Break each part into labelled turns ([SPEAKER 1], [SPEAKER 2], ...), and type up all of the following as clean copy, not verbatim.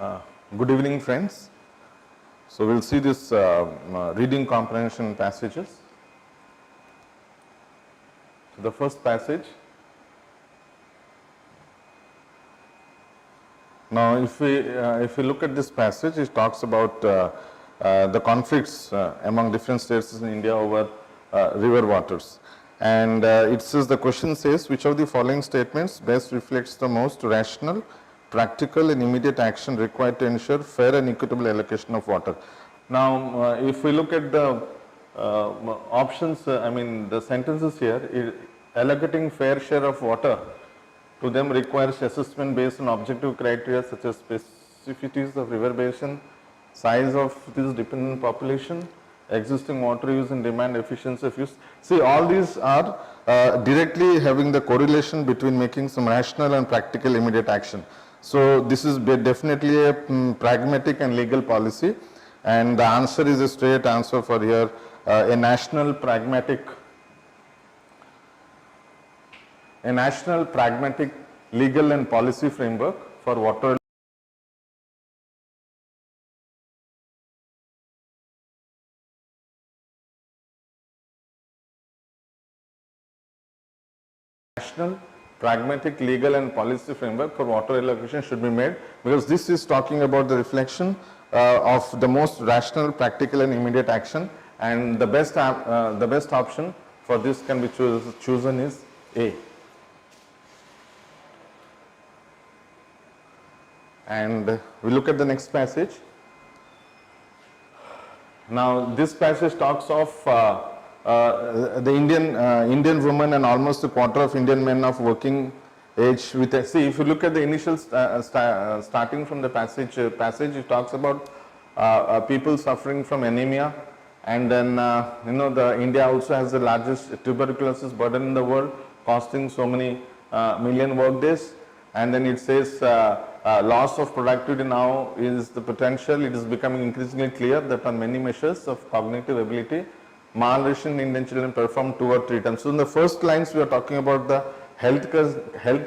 [SPEAKER 1] Uh, Good evening, friends. So we'll see this reading comprehension passages. So the first passage. Now, if we look at this passage, it talks about the conflicts among different states in India over river waters. And it says, the question says, which of the following statements best reflects the most rational, practical and immediate action required to ensure fair and equitable allocation of water. Now, if we look at the options, the sentences here, allocating fair share of water to them requires assessment based on objective criteria such as specificities of river basin, size of this dependent population, existing water use and demand, efficiency of use. See, all these are directly having the correlation between making some rational and practical immediate action. So this is definitely a pragmatic and legal policy, and the answer is a straight answer for here, a national pragmatic legal and policy framework for water national pragmatic legal and policy framework for water allocation should be made, because this is talking about the reflection of the most rational, practical and immediate action, and the best option for this can be chosen is A. And we look at the next passage. Now, this passage talks of the Indian woman and almost a quarter of Indian men of working age with a, see, if you look at the initial starting from the passage it talks about people suffering from anemia, and then the India also has the largest tuberculosis burden in the world, costing so many million work days, and then it says loss of productivity now is the potential. It is becoming increasingly clear that on many measures of cognitive ability, malnutrition in Indian children perform 2 or 3 times. So in the first lines we are talking about the health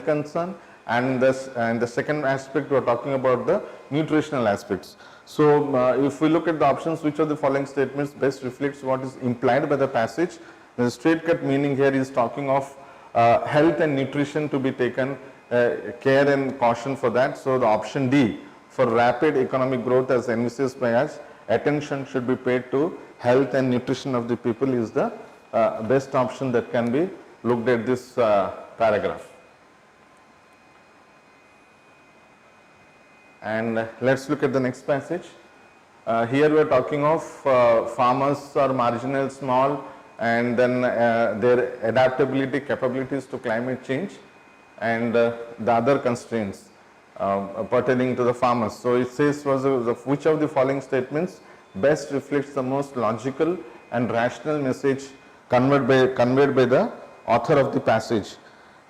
[SPEAKER 1] concern, and the second aspect we are talking about the nutritional aspects. So if we look at the options, which of the following statements best reflects what is implied by the passage? The straight cut meaning here is talking of health and nutrition to be taken care and caution for that. So the option D, for rapid economic growth as envisaged by us, attention should be paid to health and nutrition of the people, is the best option that can be looked at this paragraph. And let's look at the next passage. Here we are talking of farmers are marginal, small, and then their adaptability capabilities to climate change, and the other constraints pertaining to the farmers. So it says, which of the following statements best reflects the most logical and rational message conveyed by the author of the passage.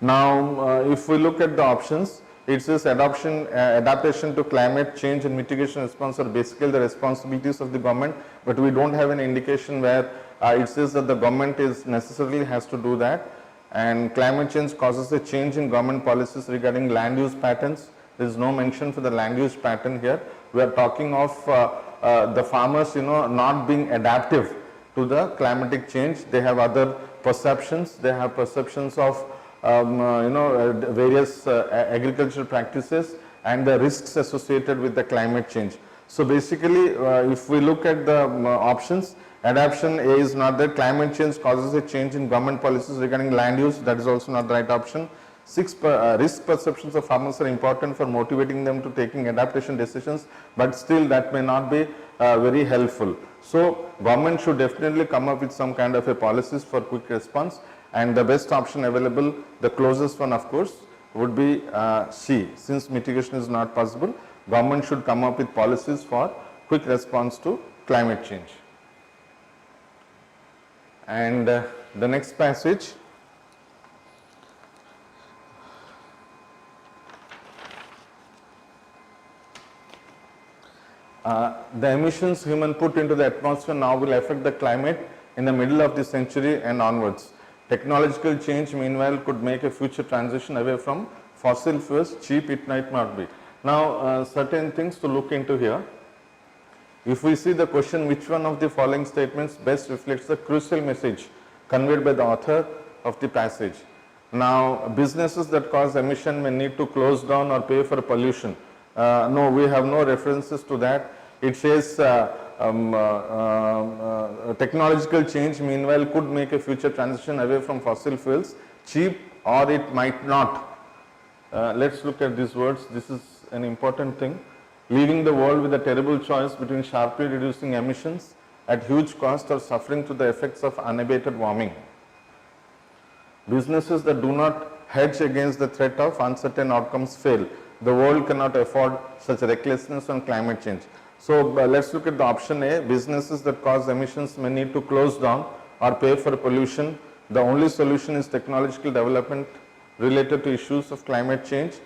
[SPEAKER 1] Now, if we look at the options, it says adaptation to climate change and mitigation response are basically the responsibilities of the government, but we don't have an indication where it says that the government is necessarily has to do that. And climate change causes a change in government policies regarding land use patterns. There is no mention for the land use pattern here. We are talking of the farmers, not being adaptive to the climatic change. They have other perceptions. They have perceptions of various agricultural practices and the risks associated with the climate change. So basically, if we look at the options, adaptation A is not there. Climate change causes a change in government policies regarding land use. That is also not the right option. 6, risk perceptions of farmers are important for motivating them to taking adaptation decisions, but still that may not be very helpful. So government should definitely come up with some kind of a policies for quick response, and the best option available, the closest one of course, would be C. Since mitigation is not possible, government should come up with policies for quick response to climate change. And the next passage, the emissions human put into the atmosphere now will affect the climate in the middle of the century and onwards. Technological change meanwhile could make a future transition away from fossil fuels cheap, it might not be. Now, certain things to look into here. If we see the question, which one of the following statements best reflects the crucial message conveyed by the author of the passage? Now, businesses that cause emission may need to close down or pay for pollution. No, we have no references to that. It says technological change meanwhile could make a future transition away from fossil fuels cheap, or it might not. Let's look at these words. This is an important thing. Leaving the world with a terrible choice between sharply reducing emissions at huge cost or suffering through the effects of unabated warming. Businesses that do not hedge against the threat of uncertain outcomes fail. The world cannot afford such recklessness on climate change. So, let's look at the option A. Businesses that cause emissions may need to close down or pay for pollution. The only solution is technological development related to issues of climate change.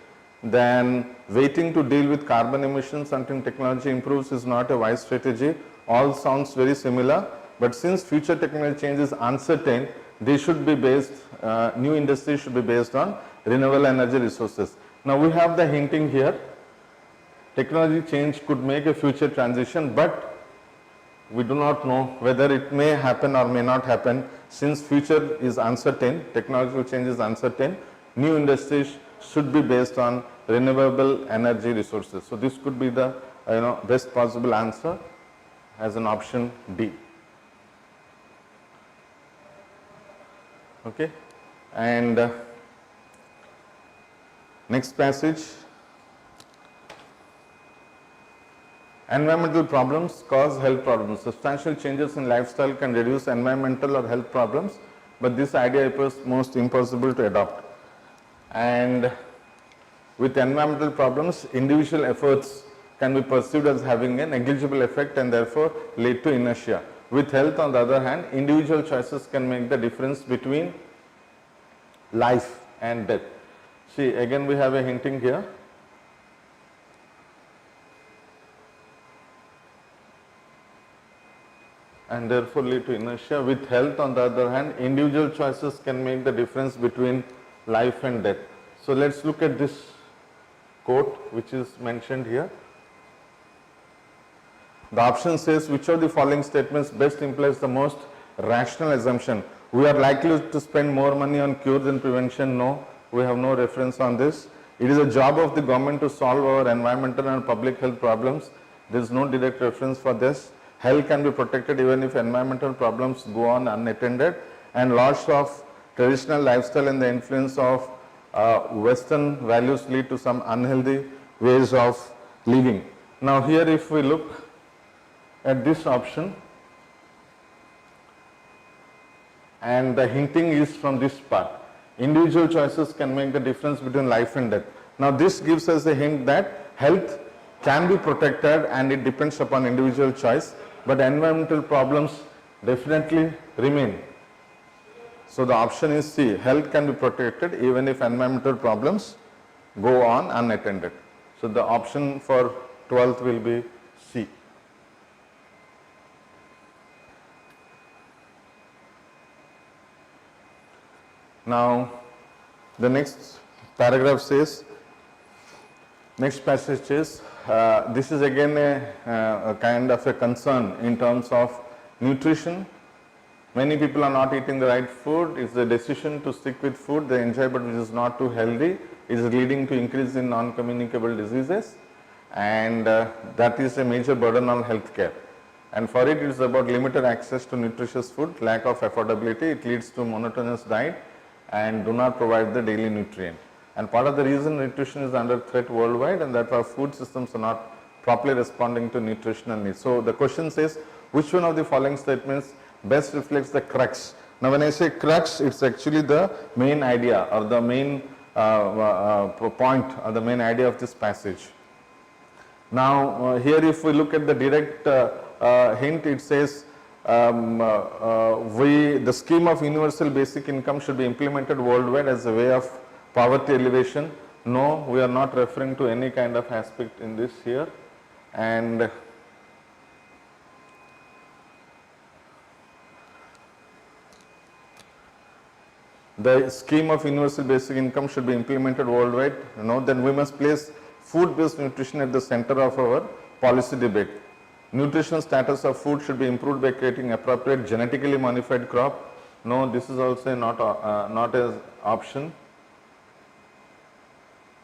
[SPEAKER 1] Then waiting to deal with carbon emissions until technology improves is not a wise strategy. All sounds very similar, but since future technology change is uncertain, they should be based, new industries should be based on renewable energy resources. Now we have the hinting here. Technology change could make a future transition, but we do not know whether it may happen or may not happen. Since future is uncertain, technological change is uncertain, new industries should be based on renewable energy resources. So this could be the best possible answer as an option D. Okay, and next passage. Environmental problems cause health problems. Substantial changes in lifestyle can reduce environmental or health problems, but this idea appears most impossible to adopt. And with environmental problems, individual efforts can be perceived as having a negligible effect and therefore lead to inertia. With health, on the other hand, individual choices can make the difference between life and death. See, again we have a hinting here. And therefore lead to inertia. With health, on the other hand, individual choices can make the difference between life and death. So let's look at this quote which is mentioned here. The option says, which of the following statements best implies the most rational assumption? We are likely to spend more money on cure than prevention. No, we have no reference on this. It is a job of the government to solve our environmental and public health problems. There is no direct reference for this. Health can be protected even if environmental problems go on unattended, and loss of traditional lifestyle and the influence of Western values lead to some unhealthy ways of living. Now here if we look at this option, and the hinting is from this part. Individual choices can make the difference between life and death. Now this gives us a hint that health can be protected and it depends upon individual choice, but environmental problems definitely remain. So the option is C, health can be protected even if environmental problems go on unattended. So the option for 12th will be C. Now the next paragraph says, next passage is, this is again a kind of a concern in terms of nutrition. Many people are not eating the right food. It's a decision to stick with food they enjoy but which is not too healthy. It is leading to increase in non-communicable diseases, and that is a major burden on healthcare. And for it is about limited access to nutritious food, lack of affordability. It leads to monotonous diet and do not provide the daily nutrient. And part of the reason nutrition is under threat worldwide, and that our food systems are not properly responding to nutritional needs. So the question says, which one of the following statements best reflects the crux? Now when I say crux, it's actually the main idea or the main point or the main idea of this passage. Now here if we look at the direct hint, it says the scheme of universal basic income should be implemented worldwide as a way of poverty alleviation. No, we are not referring to any kind of aspect in this here. And the scheme of universal basic income should be implemented worldwide. No, then we must place food-based nutrition at the center of our policy debate. Nutritional status of food should be improved by creating appropriate genetically modified crop. No, this is also not as option.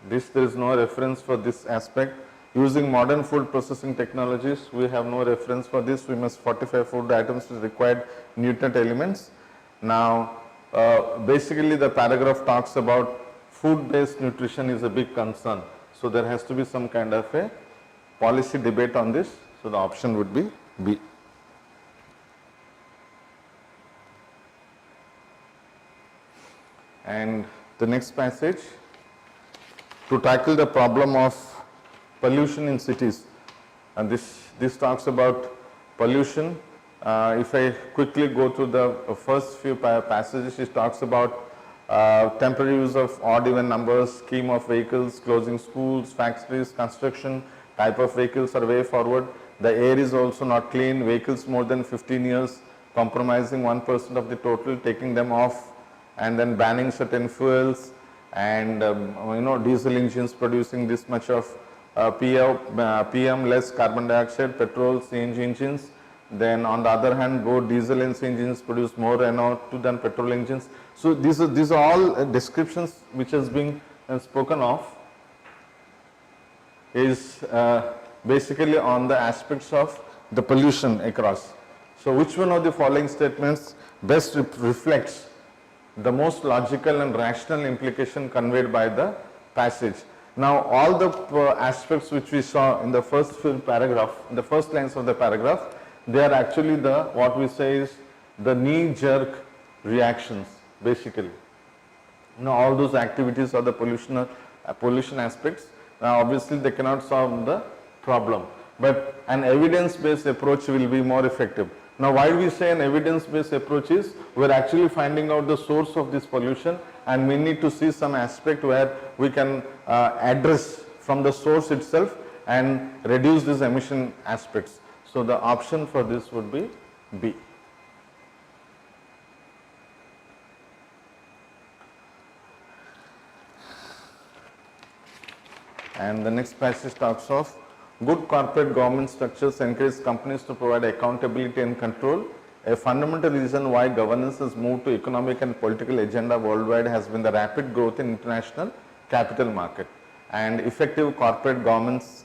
[SPEAKER 1] There is no reference for this aspect. Using modern food processing technologies, we have no reference for this. We must fortify food items with required nutrient elements. Now, basically the paragraph talks about food-based nutrition is a big concern. So there has to be some kind of a policy debate on this. So the option would be B. And the next passage, to tackle the problem of pollution in cities, and this talks about pollution. If I quickly go through the first few passages, it talks about temporary use of odd even numbers, scheme of vehicles, closing schools, factories, construction, type of vehicles are way forward. The air is also not clean, vehicles more than 15 years, compromising 1% of the total, taking them off, and then banning certain fuels, and diesel engines producing this much of PM, less carbon dioxide, petrol, CNG engines. Then on the other hand, both diesel and CNG engines produce more NO2 than petrol engines. So these are all descriptions which has been spoken of, is basically on the aspects of the pollution across. So which one of the following statements best reflects the most logical and rational implication conveyed by the passage? Now all the aspects which we saw in the first paragraph, in the first lines of the paragraph, they are actually what we say is the knee-jerk reactions basically. All those activities are the pollution aspects. Now obviously they cannot solve the problem, but an evidence-based approach will be more effective. Now why we say an evidence-based approach is, we are actually finding out the source of this pollution, and we need to see some aspect where we can address from the source itself and reduce these emission aspects. So the option for this would be B. And the next passage talks of good corporate governance structures encourage companies to provide accountability and control. A fundamental reason why governance has moved to economic and political agenda worldwide has been the rapid growth in international capital market. And effective corporate governance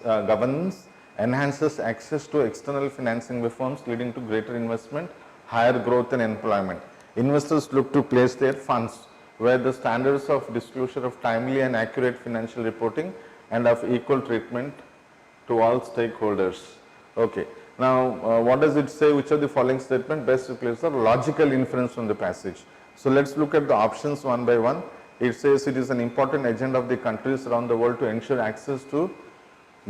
[SPEAKER 1] enhances access to external financing reforms, leading to greater investment, higher growth and employment. Investors look to place their funds where the standards of disclosure of timely and accurate financial reporting and of equal treatment to all stakeholders. Okay. Now, what does it say? Which of the following statement best reflects the logical inference from the passage? So let's look at the options one by one. It says it is an important agenda of the countries around the world to ensure access to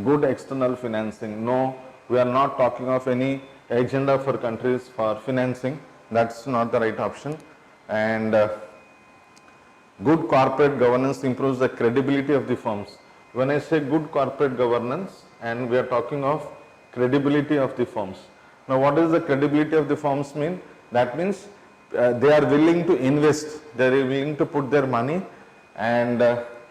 [SPEAKER 1] good external financing. No, we are not talking of any agenda for countries for financing. That's not the right option. And good corporate governance improves the credibility of the firms. When I say good corporate governance, and we are talking of credibility of the firms. Now what does the credibility of the firms mean? That means they are willing to invest, they are willing to put their money, and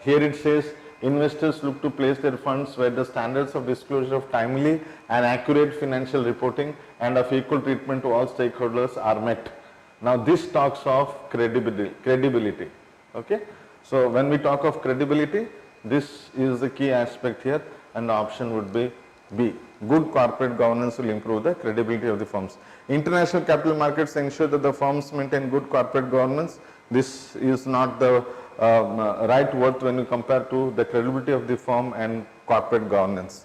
[SPEAKER 1] here it says investors look to place their funds where the standards of disclosure of timely and accurate financial reporting and of equal treatment to all stakeholders are met. Now this talks of credibility. Okay? So when we talk of credibility, this is the key aspect here, and the option would be B. Good corporate governance will improve the credibility of the firms. International capital markets ensure that the firms maintain good corporate governance. This is not the right word when you compare to the credibility of the firm and corporate governance.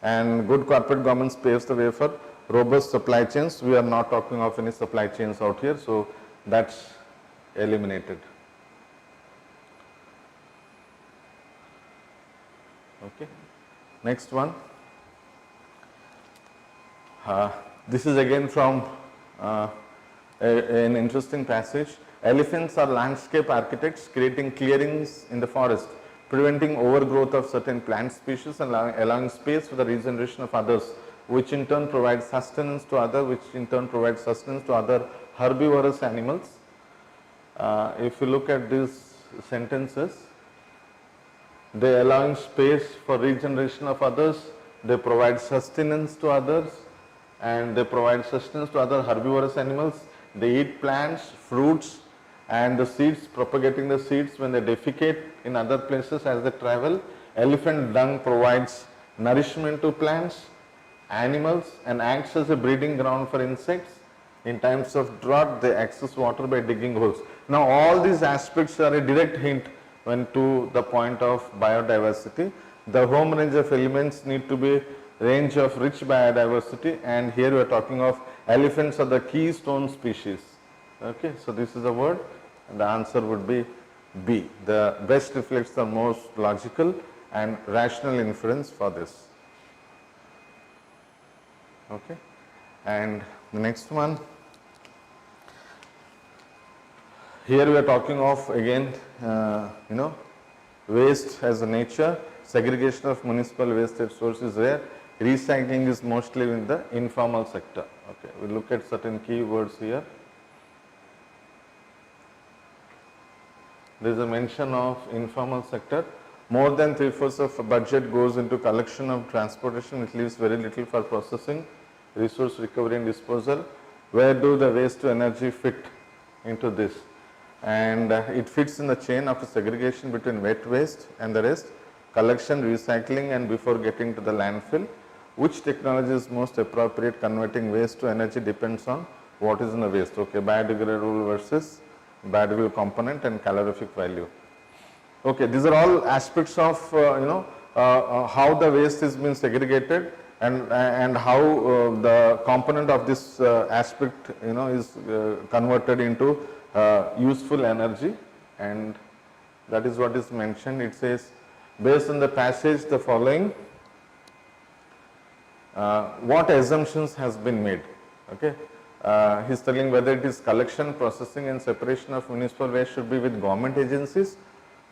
[SPEAKER 1] And good corporate governance paves the way for robust supply chains. We are not talking of any supply chains out here, so that's eliminated. Okay. Next one. This is again from an interesting passage. Elephants are landscape architects, creating clearings in the forest, preventing overgrowth of certain plant species and allowing space for the regeneration of others, which in turn provides sustenance to other herbivorous animals. If you look at these sentences, they allowing space for regeneration of others, they provide sustenance to others, and they provide sustenance to other herbivorous animals. They eat plants, fruits, and the seeds, propagating the seeds when they defecate in other places as they travel. Elephant dung provides nourishment to plants, animals, and acts as a breeding ground for insects. In times of drought, they access water by digging holes. Now, all these aspects are a direct hint when to the point of biodiversity. The home range of elements need to be range of rich biodiversity, and here we are talking of elephants are the keystone species. Okay, so this is a word, and the answer would be B. The best reflects the most logical and rational inference for this. Okay, and the next one, here we are talking of again, waste as a nature. Segregation of municipal waste at source is rare. Recycling is mostly in the informal sector. Okay, we look at certain key words here. There is a mention of informal sector. More than 3/4 of budget goes into collection of transportation. It leaves very little for processing, resource recovery and disposal. Where do the waste to energy fit into this? And it fits in the chain of segregation between wet waste and the rest, collection, recycling, and before getting to the landfill. Which technology is most appropriate? Converting waste to energy depends on what is in the waste. Okay, biodegradable versus biodegradable component and calorific value. Okay, these are all aspects of how the waste is being segregated, and how the component of this aspect is converted into useful energy, and that is what is mentioned. It says, based on the passage, the following what assumptions has been made. Okay, he's telling whether it is collection, processing, and separation of municipal waste should be with government agencies,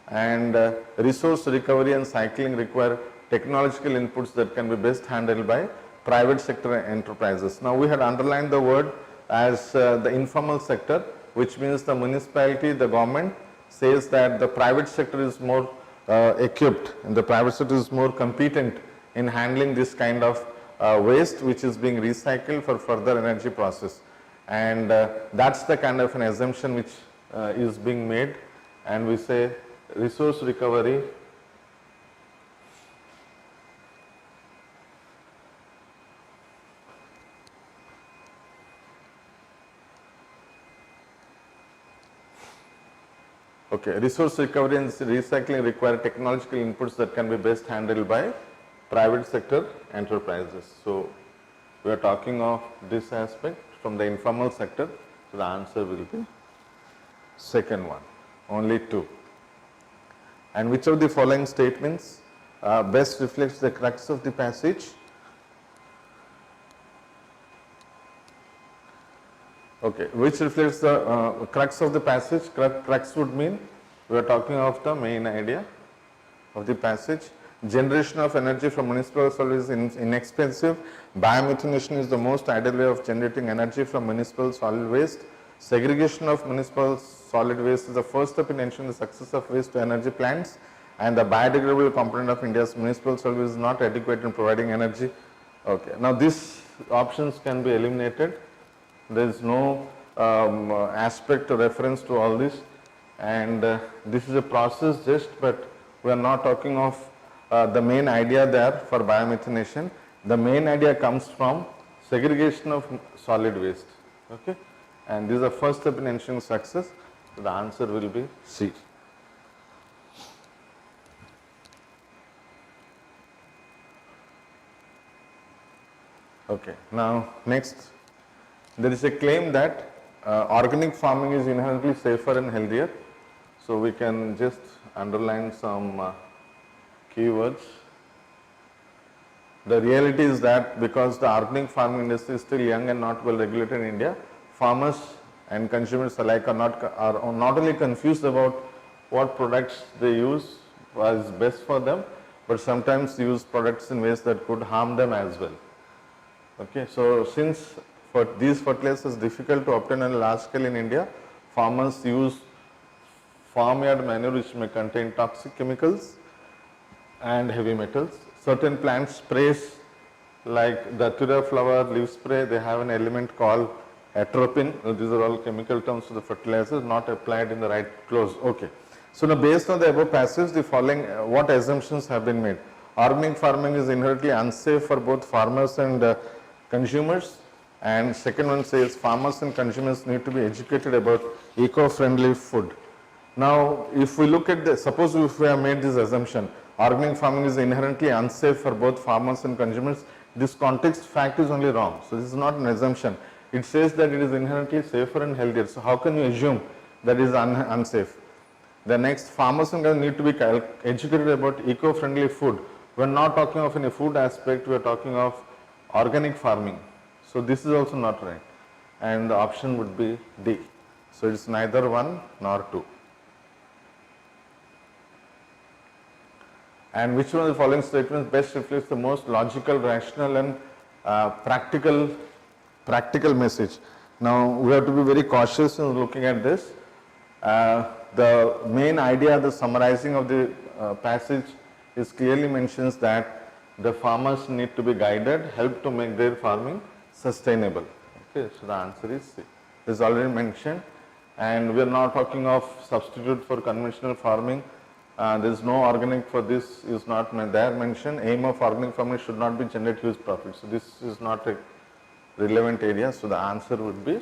[SPEAKER 1] and resource recovery and cycling require technological inputs that can be best handled by private sector enterprises. Now, we had underlined the word as the informal sector, which means the municipality, the government says that the private sector is more equipped, and the private sector is more competent in handling this kind of waste which is being recycled for further energy process, and that's the kind of an assumption which is being made, and we say resource recovery resource recovery and recycling require technological inputs that can be best handled by private sector enterprises. So, we are talking of this aspect from the informal sector, so the answer will be second one, only 2. And which of the following statements best reflects the crux of the passage? Okay, which reflects the crux of the passage? Crux would mean we are talking of the main idea of the passage. Generation of energy from municipal solids is inexpensive. Biomethanation is the most ideal way of generating energy from municipal solid waste. Segregation of municipal solid waste is the first step in ensuring the success of waste to energy plants, and the biodegradable component of India's municipal solid waste is not adequate in providing energy. Okay, now these options can be eliminated. There is no aspect or reference to all this, and this is a process just, but we are not talking of the main idea there for biomethanation. The main idea comes from segregation of solid waste. Okay, and this is the first step in ensuring success. So the answer will be C. Okay, now next, there is a claim that organic farming is inherently safer and healthier. So we can just underline some keywords. The reality is that because the organic farming industry is still young and not well regulated in India, farmers and consumers alike are not only confused about what products they use is best for them, but sometimes use products in ways that could harm them as well. Okay, so since for these fertilizers is difficult to obtain on a large scale in India, farmers use farmyard manure which may contain toxic chemicals, and heavy metals. Certain plant sprays like the Datura flower leaf spray, they have an element called atropine. These are all chemical terms to the fertilizers, not applied in the right close. Okay. So now based on the above passage, the following what assumptions have been made? Organic farming is inherently unsafe for both farmers and consumers. And second one says farmers and consumers need to be educated about eco-friendly food. Now, if we look at the, suppose if we have made this assumption, organic farming is inherently unsafe for both farmers and consumers, this context fact is only wrong. So, this is not an assumption. It says that it is inherently safer and healthier. So, how can you assume that is unsafe? The next, farmers and consumers need to be educated about eco-friendly food. We are not talking of any food aspect, we are talking of organic farming. So, this is also not right. And the option would be D. So, it is neither 1 nor 2. And which one of the following statements best reflects the most logical, rational and practical message? Now, we have to be very cautious in looking at this. The main idea, the summarizing of the passage is clearly mentions that the farmers need to be guided, helped to make their farming sustainable. Okay, so the answer is C. This is already mentioned, and we are not talking of substitute for conventional farming. There is no organic for this is not there mentioned. Aim of organic farming should not be generate huge profit. So, this is not a relevant area. So, the answer would be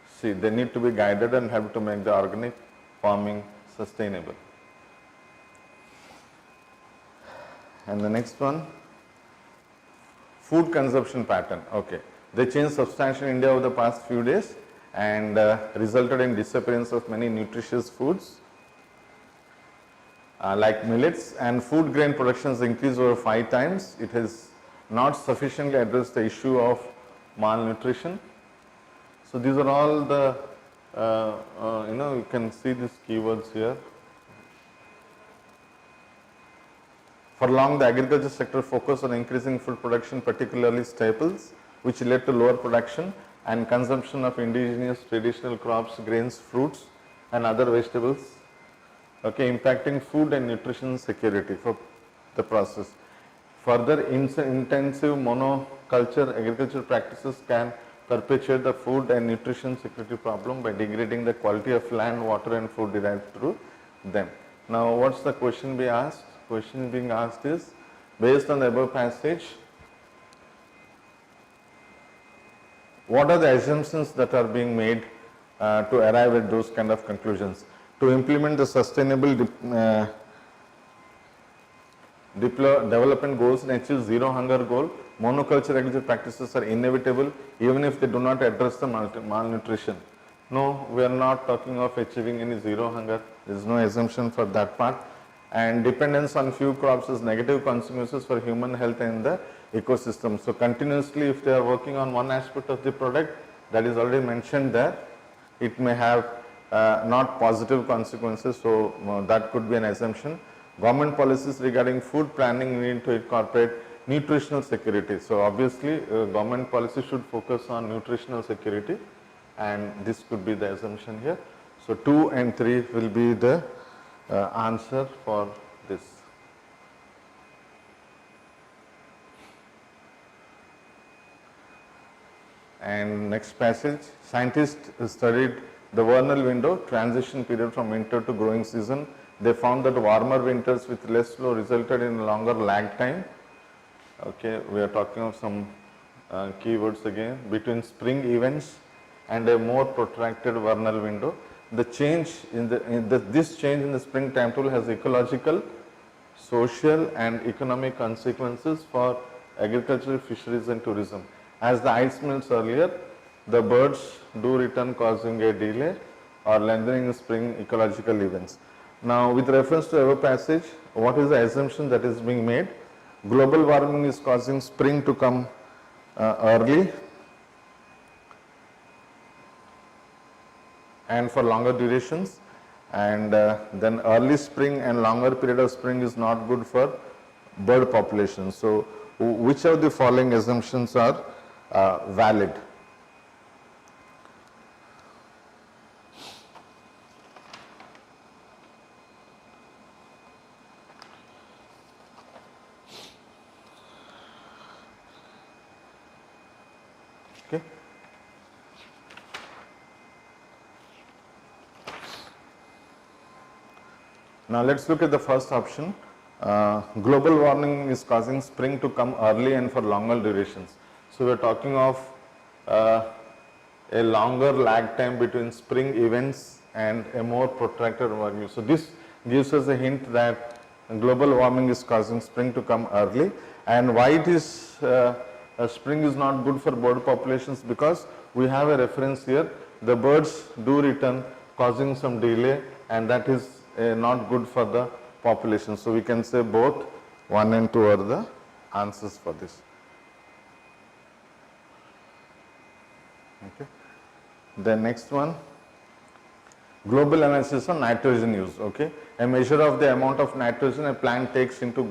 [SPEAKER 1] C. They need to be guided and help to make the organic farming sustainable. And the next one, food consumption pattern. Okay, they changed substantially in India over the past few days and resulted in disappearance of many nutritious foods. Like millets, and food grain production has increased over 5 times. It has not sufficiently addressed the issue of malnutrition. So, these are all the, you can see these keywords here. For long, the agriculture sector focused on increasing food production, particularly staples, which led to lower production and consumption of indigenous traditional crops, grains, fruits and other vegetables. Okay, impacting food and nutrition security for the process. Further, intensive monoculture agriculture practices can perpetuate the food and nutrition security problem by degrading the quality of land, water and food derived through them. Now, what's the question being asked? Question being asked is, based on the above passage, what are the assumptions that are being made to arrive at those kind of conclusions? To implement the sustainable development goals and achieve zero hunger goal, monoculture agriculture practices are inevitable even if they do not address the malnutrition. No, we are not talking of achieving any zero hunger. There is no assumption for that part. And dependence on few crops has negative consequences for human health and the ecosystem. So, continuously if they are working on one aspect of the product that is already mentioned there, it may have not positive consequences. So, that could be an assumption. Government policies regarding food planning need to incorporate nutritional security. So, obviously government policy should focus on nutritional security, and this could be the assumption here. So, 2 and 3 will be the answer for this. And next passage, scientists studied the vernal window, transition period from winter to growing season. They found that warmer winters with less snow resulted in a longer lag time. Okay, we are talking of some keywords again, between spring events and a more protracted vernal window. The change in this change in the spring timetable has ecological, social and economic consequences for agriculture, fisheries and tourism. As the ice melts earlier, the birds do return, causing a delay or lengthening spring ecological events. Now, with reference to our passage, what is the assumption that is being made? Global warming is causing spring to come early and for longer durations, and then early spring and longer period of spring is not good for bird population. So, which of the following assumptions are valid? Now let's look at the first option. Global warming is causing spring to come early and for longer durations. So we are talking of a longer lag time between spring events and a more protracted warming. So this gives us a hint that global warming is causing spring to come early. And why it is spring is not good for bird populations, because we have a reference here. The birds do return, causing some delay, and that is not good for the population. So we can say both 1 and 2 are the answers for this. Okay. The next one, global analysis on nitrogen use. Okay, a measure of the amount of nitrogen a plant takes into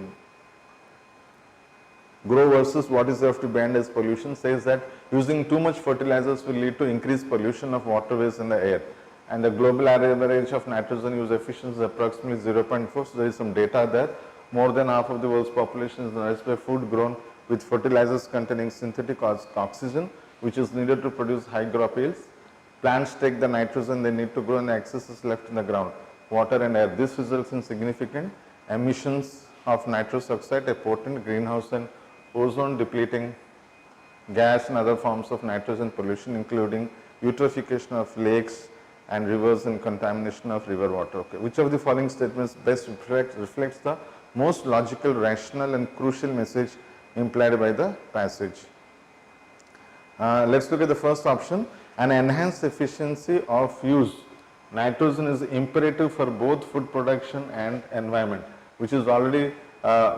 [SPEAKER 1] grow versus what is left behind as pollution, says that using too much fertilizers will lead to increased pollution of waterways in the air. And the global average of nitrogen use efficiency is approximately 0.4. So there is some data there. More than half of the world's population is nourished by food grown with fertilizers containing synthetic oxygen, which is needed to produce high crop yields. Plants take the nitrogen they need to grow, and the excess is left in the ground, water and air. This results in significant emissions of nitrous oxide, a potent greenhouse and ozone depleting gas, and other forms of nitrogen pollution, including eutrophication of lakes and rivers and contamination of river water. Okay. Which of the following statements best reflects the most logical, rational and crucial message implied by the passage? Let's look at the first option. An enhanced efficiency of use. Nitrogen is imperative for both food production and environment, which is already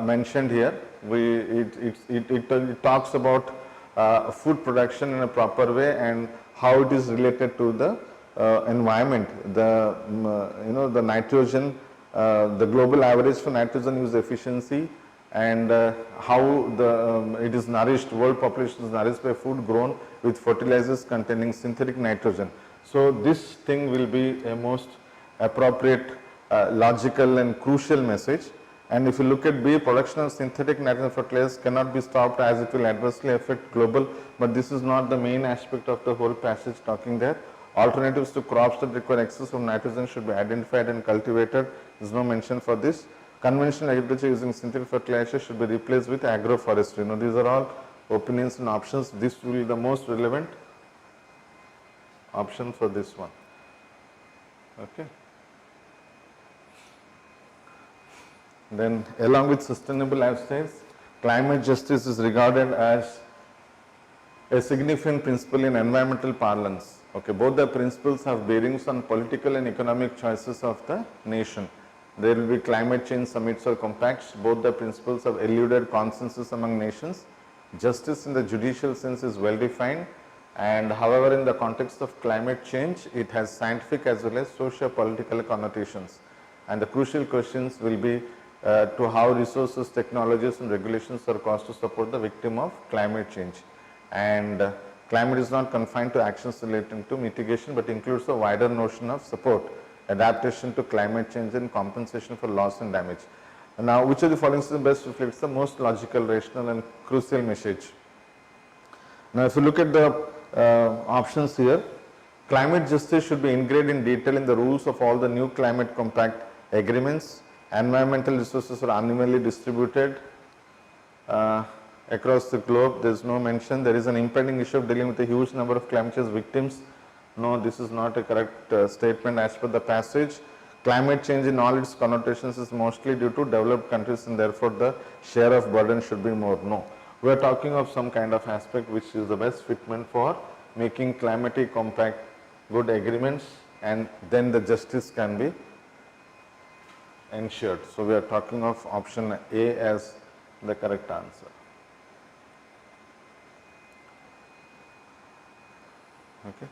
[SPEAKER 1] mentioned here. It talks about food production in a proper way and how it is related to the environment. The the nitrogen, the global average for nitrogen use efficiency, and how it is nourished, world population is nourished by food grown with fertilizers containing synthetic nitrogen. So this thing will be a most appropriate, logical and crucial message. And if you look at B, production of synthetic nitrogen fertilizers cannot be stopped as it will adversely affect global, but this is not the main aspect of the whole passage talking there. Alternatives to crops that require excess of nitrogen should be identified and cultivated. There is no mention for this. Conventional agriculture using synthetic fertilizer should be replaced with agroforestry. Now these are all opinions and options. This will be the most relevant option for this one. Okay. Then along with sustainable lifestyles, climate justice is regarded as a significant principle in environmental parlance. Okay, both the principles have bearings on political and economic choices of the nation. There will be climate change summits or compacts. Both the principles have eluded consensus among nations. Justice in the judicial sense is well defined, and however in the context of climate change, it has scientific as well as socio-political connotations. And the crucial questions will be to how resources, technologies and regulations are caused to support the victim of climate change. And climate is not confined to actions relating to mitigation, but includes a wider notion of support, adaptation to climate change and compensation for loss and damage. And now, which of the following best reflects the most logical, rational and crucial message? Now, if you look at the options here, climate justice should be engraved in detail in the rules of all the new climate compact agreements. Environmental resources are unevenly distributed across the globe. There is no mention. There is an impending issue of dealing with a huge number of climate change victims. No, this is not a correct statement as per the passage. Climate change in all its connotations is mostly due to developed countries, and therefore the share of burden should be more. No, we are talking of some kind of aspect which is the best fitment for making climatic compact good agreements, and then the justice can be ensured. So we are talking of option A as the correct answer. Okay.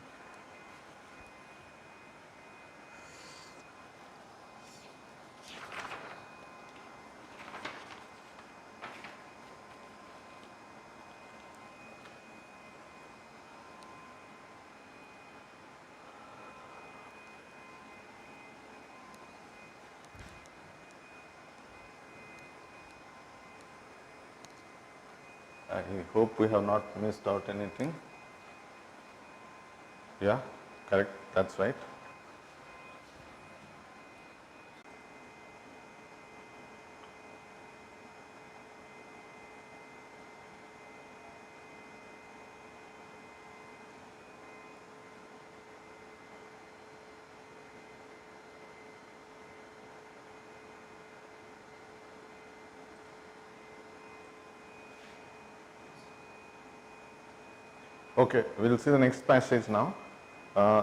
[SPEAKER 1] I hope we have not missed out anything. Yeah, correct, that's right. Okay, we will see the next passage now.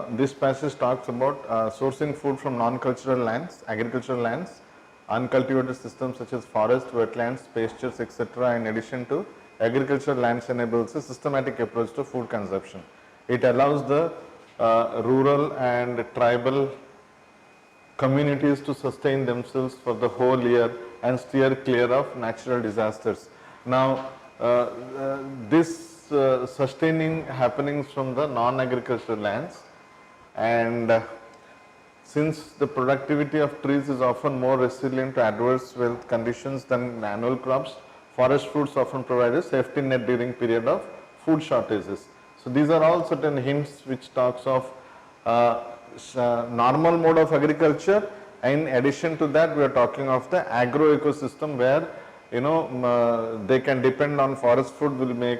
[SPEAKER 1] This passage talks about sourcing food from non-cultural lands, agricultural lands, uncultivated systems such as forest, wetlands, pastures, etc. In addition to agricultural lands enables a systematic approach to food consumption. It allows the rural and tribal communities to sustain themselves for the whole year and steer clear of natural disasters. Now, this sustaining happenings from the non-agricultural lands, and since the productivity of trees is often more resilient to adverse wealth conditions than annual crops, forest fruits often provide a safety net during period of food shortages. So these are all certain hints which talks of normal mode of agriculture. In addition to that, we are talking of the agro ecosystem where they can depend on forest food, will make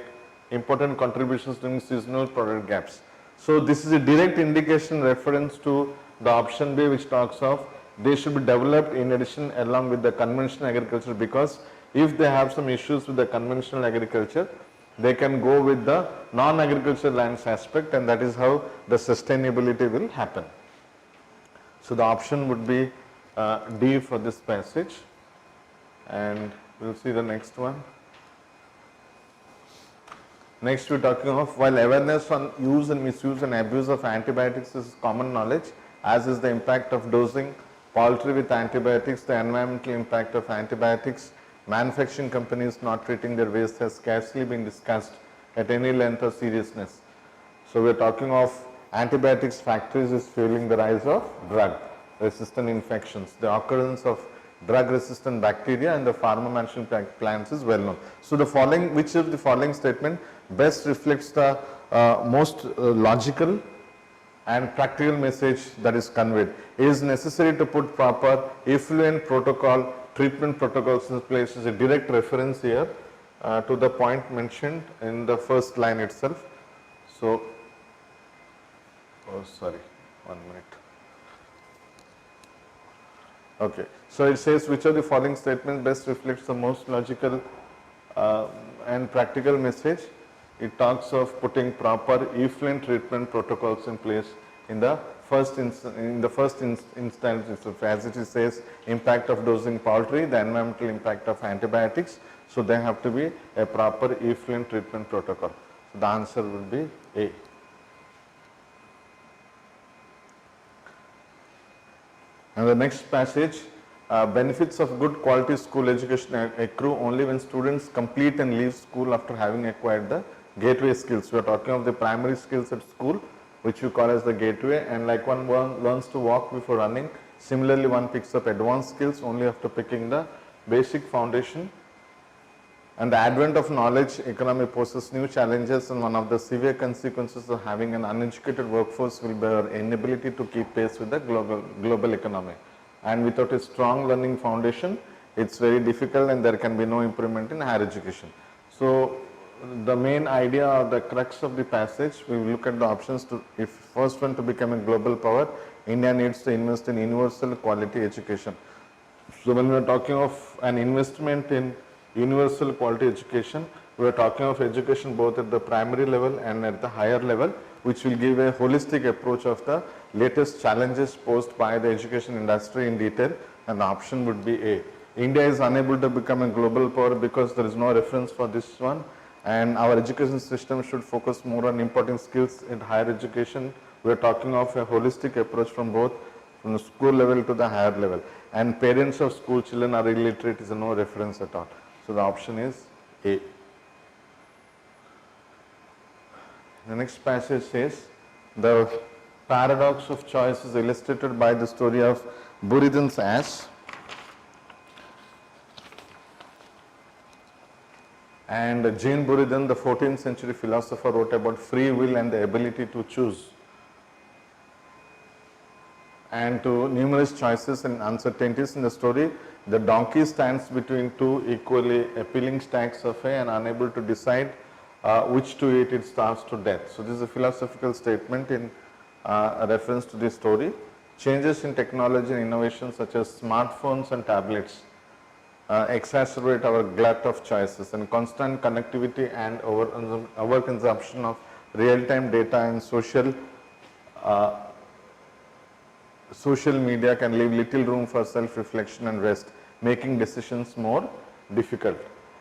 [SPEAKER 1] important contributions during seasonal product gaps. So this is a direct indication reference to the option B, which talks of they should be developed in addition along with the conventional agriculture, because if they have some issues with the conventional agriculture, they can go with the non-agricultural lands aspect, and that is how the sustainability will happen. So the option would be D for this passage, and we will see the next one. Next we are talking of, while awareness on use and misuse and abuse of antibiotics is common knowledge, as is the impact of dosing poultry with antibiotics, the environmental impact of antibiotics, manufacturing companies not treating their waste has scarcely been discussed at any length or seriousness. So we are talking of antibiotics factories is fueling the rise of drug resistant infections. The occurrence of drug resistant bacteria and the pharma manufacturing plants is well known. So the following, which of the following statement best reflects the most logical and practical message that is conveyed? It is necessary to put proper effluent protocol, treatment protocols in place. Is a direct reference here to the point mentioned in the first line itself. So, oh sorry, 1 minute. Okay, so it says, which of the following statements best reflects the most logical and practical message? It talks of putting proper effluent treatment protocols in place in the first instance itself, as it says, impact of dosing poultry, the environmental impact of antibiotics. So there have to be a proper effluent treatment protocol. So the answer will be A. And the next passage, benefits of good quality school education accrue only when students complete and leave school after having acquired the gateway skills. We are talking of the primary skills at school, which we call as the gateway, and like one learns to walk before running, similarly one picks up advanced skills only after picking the basic foundation. And the advent of knowledge economy poses new challenges, and one of the severe consequences of having an uneducated workforce will be our inability to keep pace with the global economy. And without a strong learning foundation, it's very difficult and there can be no improvement in higher education. So the main idea or the crux of the passage, we will look at the options to, if first one, to become a global power, India needs to invest in universal quality education. So when we are talking of an investment in universal quality education, we are talking of education both at the primary level and at the higher level, which will give a holistic approach of the latest challenges posed by the education industry in detail, and the option would be A. India is unable to become a global power because there is no reference for this one, and our education system should focus more on imparting skills in higher education. We are talking of a holistic approach from both from the school level to the higher level, and parents of school children are illiterate is no reference at all. So the option is A. The next passage says, the paradox of choice is illustrated by the story of Buridan's ass. And Jean Buridan, the 14th century philosopher, wrote about free will and the ability to choose, and to numerous choices and uncertainties in the story. The donkey stands between two equally appealing stacks of hay and unable to decide which to eat, it starves to death. So this is a philosophical statement in a reference to this story. Changes in technology and innovation such as smartphones and tablets exacerbate our glut of choices, and constant connectivity and overconsumption of real-time data and social media can leave little room for self-reflection and rest, making decisions more difficult.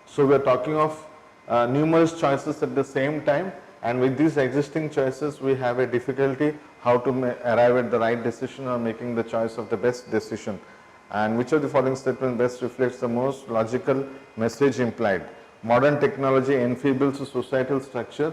[SPEAKER 1] So we are talking of numerous choices at the same time, and with these existing choices we have a difficulty how to arrive at the right decision or making the choice of the best decision. And which of the following statements best reflects the most logical message implied? Modern technology enfeebles societal structure.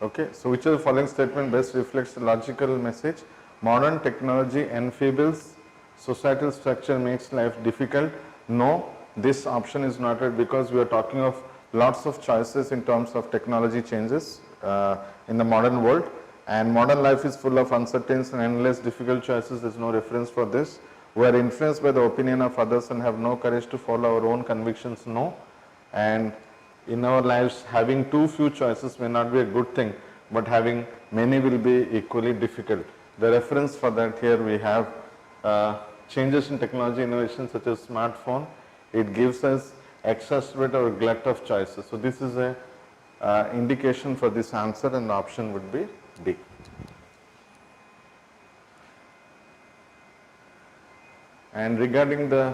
[SPEAKER 1] Okay, so which of the following statement best reflects the logical message? Modern technology enfeebles societal structure, makes life difficult. No, this option is not right, because we are talking of lots of choices in terms of technology changes in the modern world, and modern life is full of uncertainties and endless difficult choices. There is no reference for this. We are influenced by the opinion of others and have no courage to follow our own convictions. No, and in our lives having too few choices may not be a good thing, but having many will be equally difficult. The reference for that here we have changes in technology innovation such as smartphone. It gives us exacerbate our glut of choices. So this is a indication for this answer, and the option would be D. And regarding the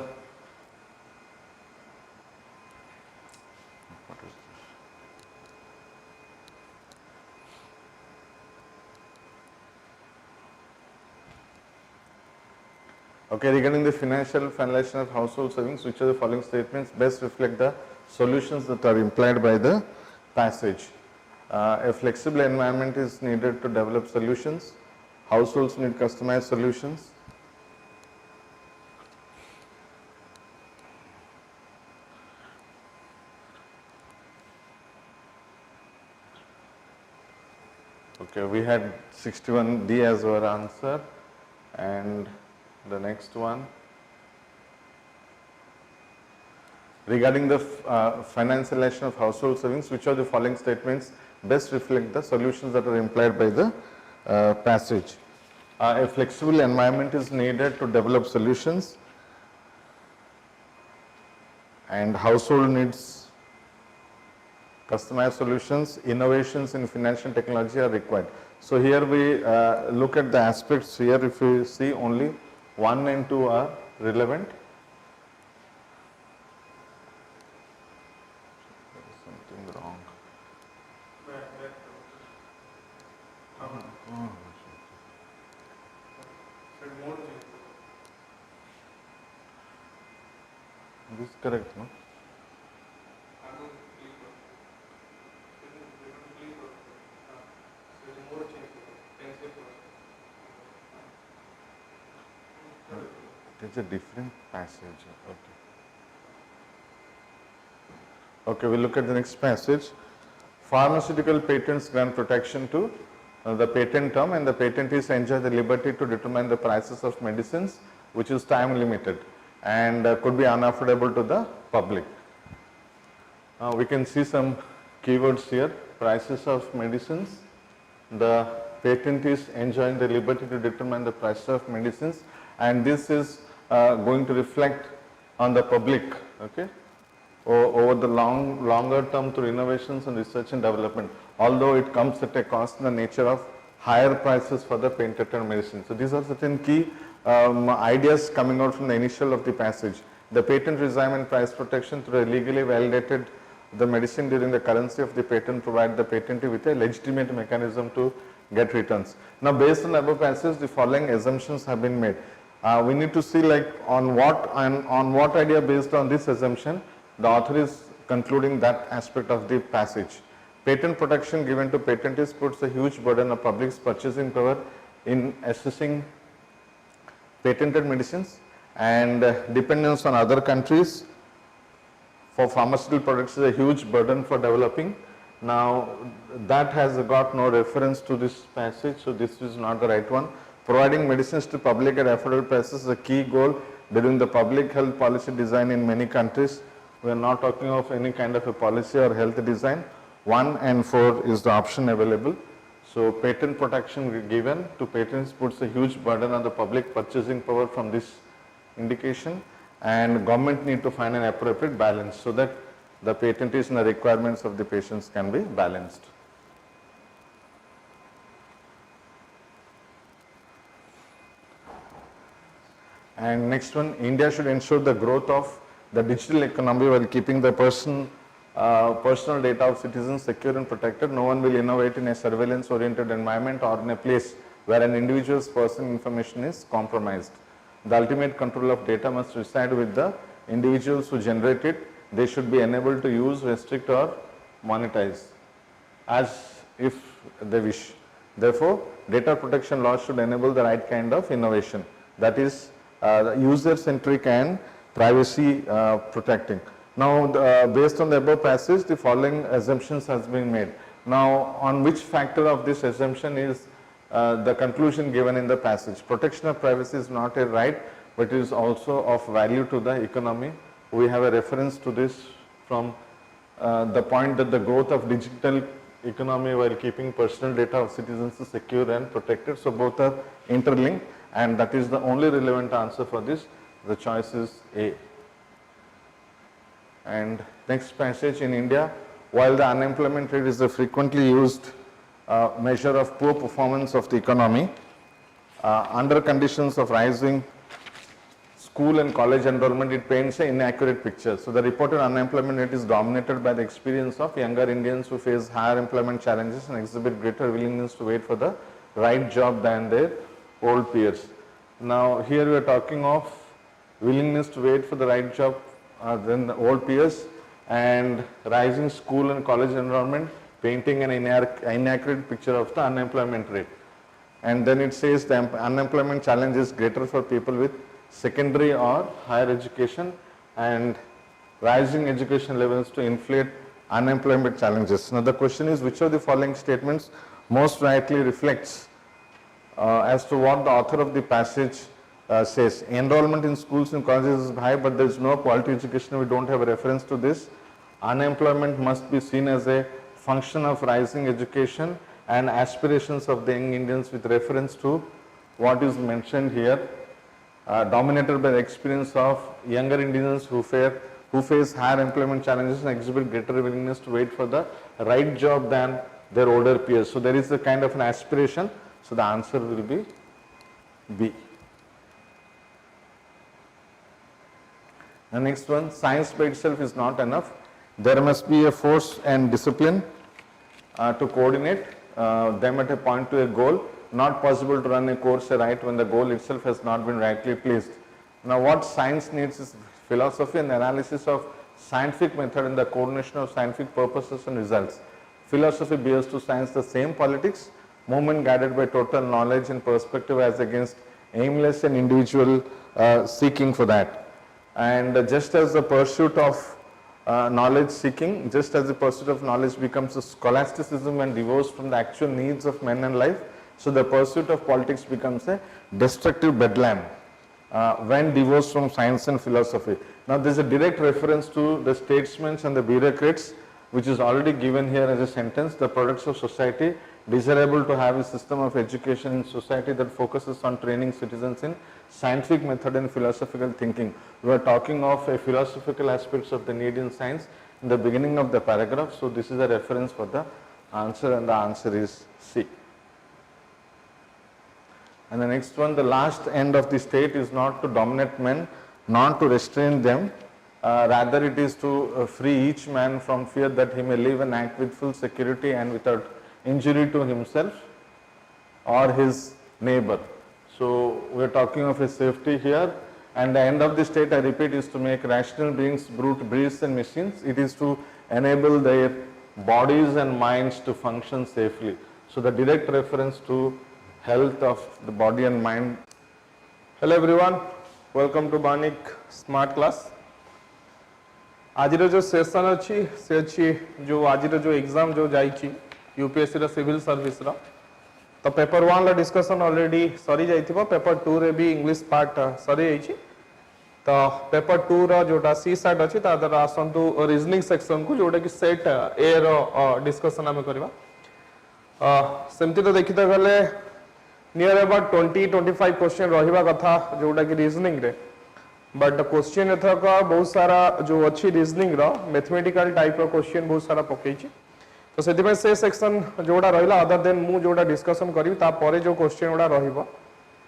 [SPEAKER 1] regarding the financial finalization of household savings, which of the following statements best reflect the solutions that are implied by the passage? A flexible environment is needed to develop solutions. Households need customized solutions. Okay, we had 61D as our answer, and the next one regarding the financialization of household savings, which of the following statements best reflect the solutions that are implied by the passage? A flexible environment is needed to develop solutions, and household needs customized solutions. Innovations in financial technology are required. So here we look at the aspects here. If you see, only 1 and 2 are relevant. There is something wrong. This is correct, no? It's a different passage. Okay, we'll look at the next passage. Pharmaceutical patents grant protection to the patent term, and the patentees enjoy the liberty to determine the prices of medicines, which is time limited and could be unaffordable to the public. We can see some keywords here. Prices of medicines. The patentees enjoying the liberty to determine the price of medicines, and this is going to reflect on the public, okay, over the longer term through innovations and research and development, although it comes at a cost in the nature of higher prices for the patented medicine. So these are certain key ideas coming out from the initial of the passage. The patent regime and price protection through a legally validated the medicine during the currency of the patent provide the patentee with a legitimate mechanism to get returns. Now, based on the above passage, the following assumptions have been made. We need to see like on what idea based on this assumption the author is concluding that aspect of the passage. Patent protection given to patentees puts a huge burden on public's purchasing power in assessing patented medicines, and dependence on other countries for pharmaceutical products is a huge burden for developing. Now that has got no reference to this passage, so this is not the right one. Providing medicines to public at affordable prices is a key goal during the public health policy design in many countries. We are not talking of any kind of a policy or health design. 1 and 4 is the option available. So patent protection given to patents puts a huge burden on the public purchasing power from this indication, and government need to find an appropriate balance so that the patentees and the requirements of the patients can be balanced. And next one, India should ensure the growth of the digital economy while keeping the personal data of citizens secure and protected. No one will innovate in a surveillance-oriented environment or in a place where an individual's personal information is compromised. The ultimate control of data must reside with the individuals who generate it. They should be enabled to use, restrict or monetize as if they wish. Therefore, data protection laws should enable the right kind of innovation, that is user-centric and privacy protecting. Now, based on the above passage, the following assumptions has been made. Now, on which factor of this assumption is the conclusion given in the passage? Protection of privacy is not a right, but it is also of value to the economy. We have a reference to this from the point that the growth of digital economy while keeping personal data of citizens is secure and protected. So both are interlinked, and that is the only relevant answer for this. The choice is A. And next passage, in India, while the unemployment rate is a frequently used measure of poor performance of the economy, under conditions of rising school and college enrollment, it paints an inaccurate picture. So the reported unemployment rate is dominated by the experience of younger Indians who face higher employment challenges and exhibit greater willingness to wait for the right job than their old peers. Now here we are talking of willingness to wait for the right job than the old peers, and rising school and college enrollment painting an inaccurate picture of the unemployment rate. And then it says the unemployment challenge is greater for people with secondary or higher education, and rising education levels to inflate unemployment challenges. Now the question is, which of the following statements most rightly reflects as to what the author of the passage says? Enrollment in schools and colleges is high, but there is no quality education. We don't have a reference to this. Unemployment must be seen as a function of rising education and aspirations of the young Indians with reference to what is mentioned here, dominated by the experience of younger Indians who face higher employment challenges and exhibit greater willingness to wait for the right job than their older peers. So there is a kind of an aspiration. So the answer will be B. The next one, science by itself is not enough. There must be a force and discipline to coordinate them at a point to a goal. Not possible to run a course right when the goal itself has not been rightly placed. Now what science needs is philosophy and analysis of scientific method and the coordination of scientific purposes and results. Philosophy bears to science the same politics, movement guided by total knowledge and perspective as against aimless and individual seeking for that. And just as the pursuit of knowledge seeking, just as the pursuit of knowledge becomes a scholasticism and divorced from the actual needs of men and life, so the pursuit of politics becomes a destructive bedlam when divorced from science and philosophy. Now there is a direct reference to the statesmen and the bureaucrats, which is already given here as a sentence. The products of society desirable to have a system of education in society that focuses on training citizens in scientific method and philosophical thinking. We are talking of a philosophical aspects of the need in science in the beginning of the paragraph. So this is a reference for the answer, and the answer is C. And the next one, the last end of the state is not to dominate men, not to restrain them. Rather it is to free each man from fear that he may live and act with full security and without injury to himself or his neighbor. So we are talking of a safety here, and the end of the state, I repeat, is to make rational beings brute beasts and machines. It is to enable their bodies and minds to function safely. So the direct reference to health of the body and mind. Hello everyone,
[SPEAKER 2] welcome to Banik smart class. आज जो session अच्छी से अच्छी जो आज जो exam जो जाइए यूपीएससी रा सिविल सर्विस रा तो पेपर 1 रा डिस्कशन ऑलरेडी सरी जाइथिबो। पेपर 2 रे भी इंग्लिश पार्ट सरी जाइछि। तो पेपर 2 रा जोटा सी सेट अछि ता दर आसंतु रीजनिंग सेक्शन को जोटा कि सेट ए रो डिस्कशन हम करबा। सेमती तो देखिते गले नियर अबाउट 20-25 क्वेश्चन रहिबा कथा जोटा कि रीजनिंग रे, बट क्वेश्चन एथक बहुत सारा जो अच्छी रीजनिंग रो मैथमेटिकल टाइप रो क्वेश्चन बहुत सारा पकेछि। तो सेति से सेक्शन जोड़ा रहिला अदर देन मु जोड़ा डिस्कशन करी ता परे जो क्वेश्चन जोड़ा रहिबो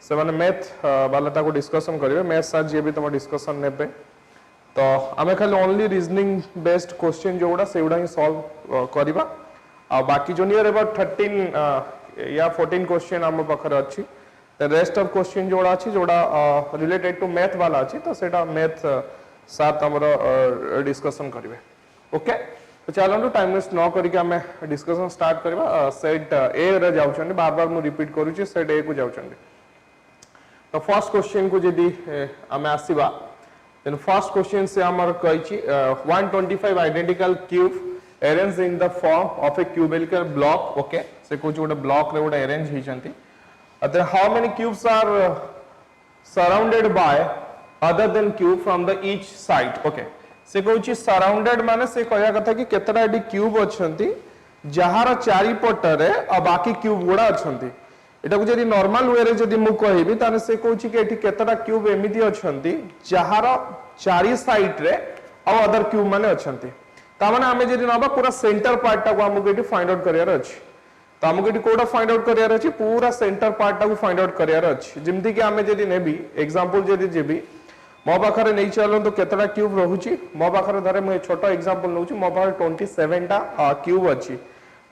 [SPEAKER 2] से माने मैथ वाला को डिस्कशन करिवे। मैथ साथ जे भी तुम डिस्कशन नेबे तो आमे खाली ओनली रीजनिंग बेस्ड क्वेश्चन जोड़ा सेउडा ही सॉल्व करबा। आ बाकी जो नियर अबाउट 13 या 14 क्वेश्चन हम पाखरे अछि। द रेस्ट ऑफ क्वेश्चन जोड़ा अछि जोड़ा रिलेटेड टू मैथ वाला अछि तो सेटा मैथ साथ हमरो डिस्कशन करिवे। ओके, तो चलो टाइम वेस्ट न करके आम डिस्कशन स्टार्ट करवा। सेट ए रे जाउछन, बार बार मु रिपीट करूची, सेट ए को जाउछन। तो फर्स्ट क्वेश्चन को जदी आम आसीबा देन फर्स्ट क्वेश्चन से हमर कहिची 125 identical cube arranged in the form of a cubical block. Okay, से कुछ गोटे ब्लॉक रे गोटे अरेंज हिचंती। Then how many cubes are surrounded by other than cube from the each side. Okay, से कहूँ सराउंडेड माने से कहया कथा कि केतरा एडी क्यूब अछंती जहार चारि पटरे आ बाकी क्यूब गुडा अछंती। एटा को जदी नॉर्मल वे रे जदी मु कहिबी ताने से कहूँ कि एठी केतरा क्यूब एमिति अछंती जहार चारि साइड रे आ अदर क्यूब माने अछंती। ता माने हमें जदी नबा पूरा सेंटर पार्ट टा को हमको एठी फाइंड आउट करियार अछि। तो हमको एठी कोडा फाइंड आउट करियार अछि, पूरा सेंटर पार्ट टा को फाइंड आउट करियार अछि। जिमति कि हमें जदी नेबी एग्जांपल जदी जेबी मो पाखरे नहीं चलो तो केतरा क्यूब रहुची मो पाखरे धरे मु छोटो एग्जांपल नउची। मो पाखरे 27 टा क्यूब अछि।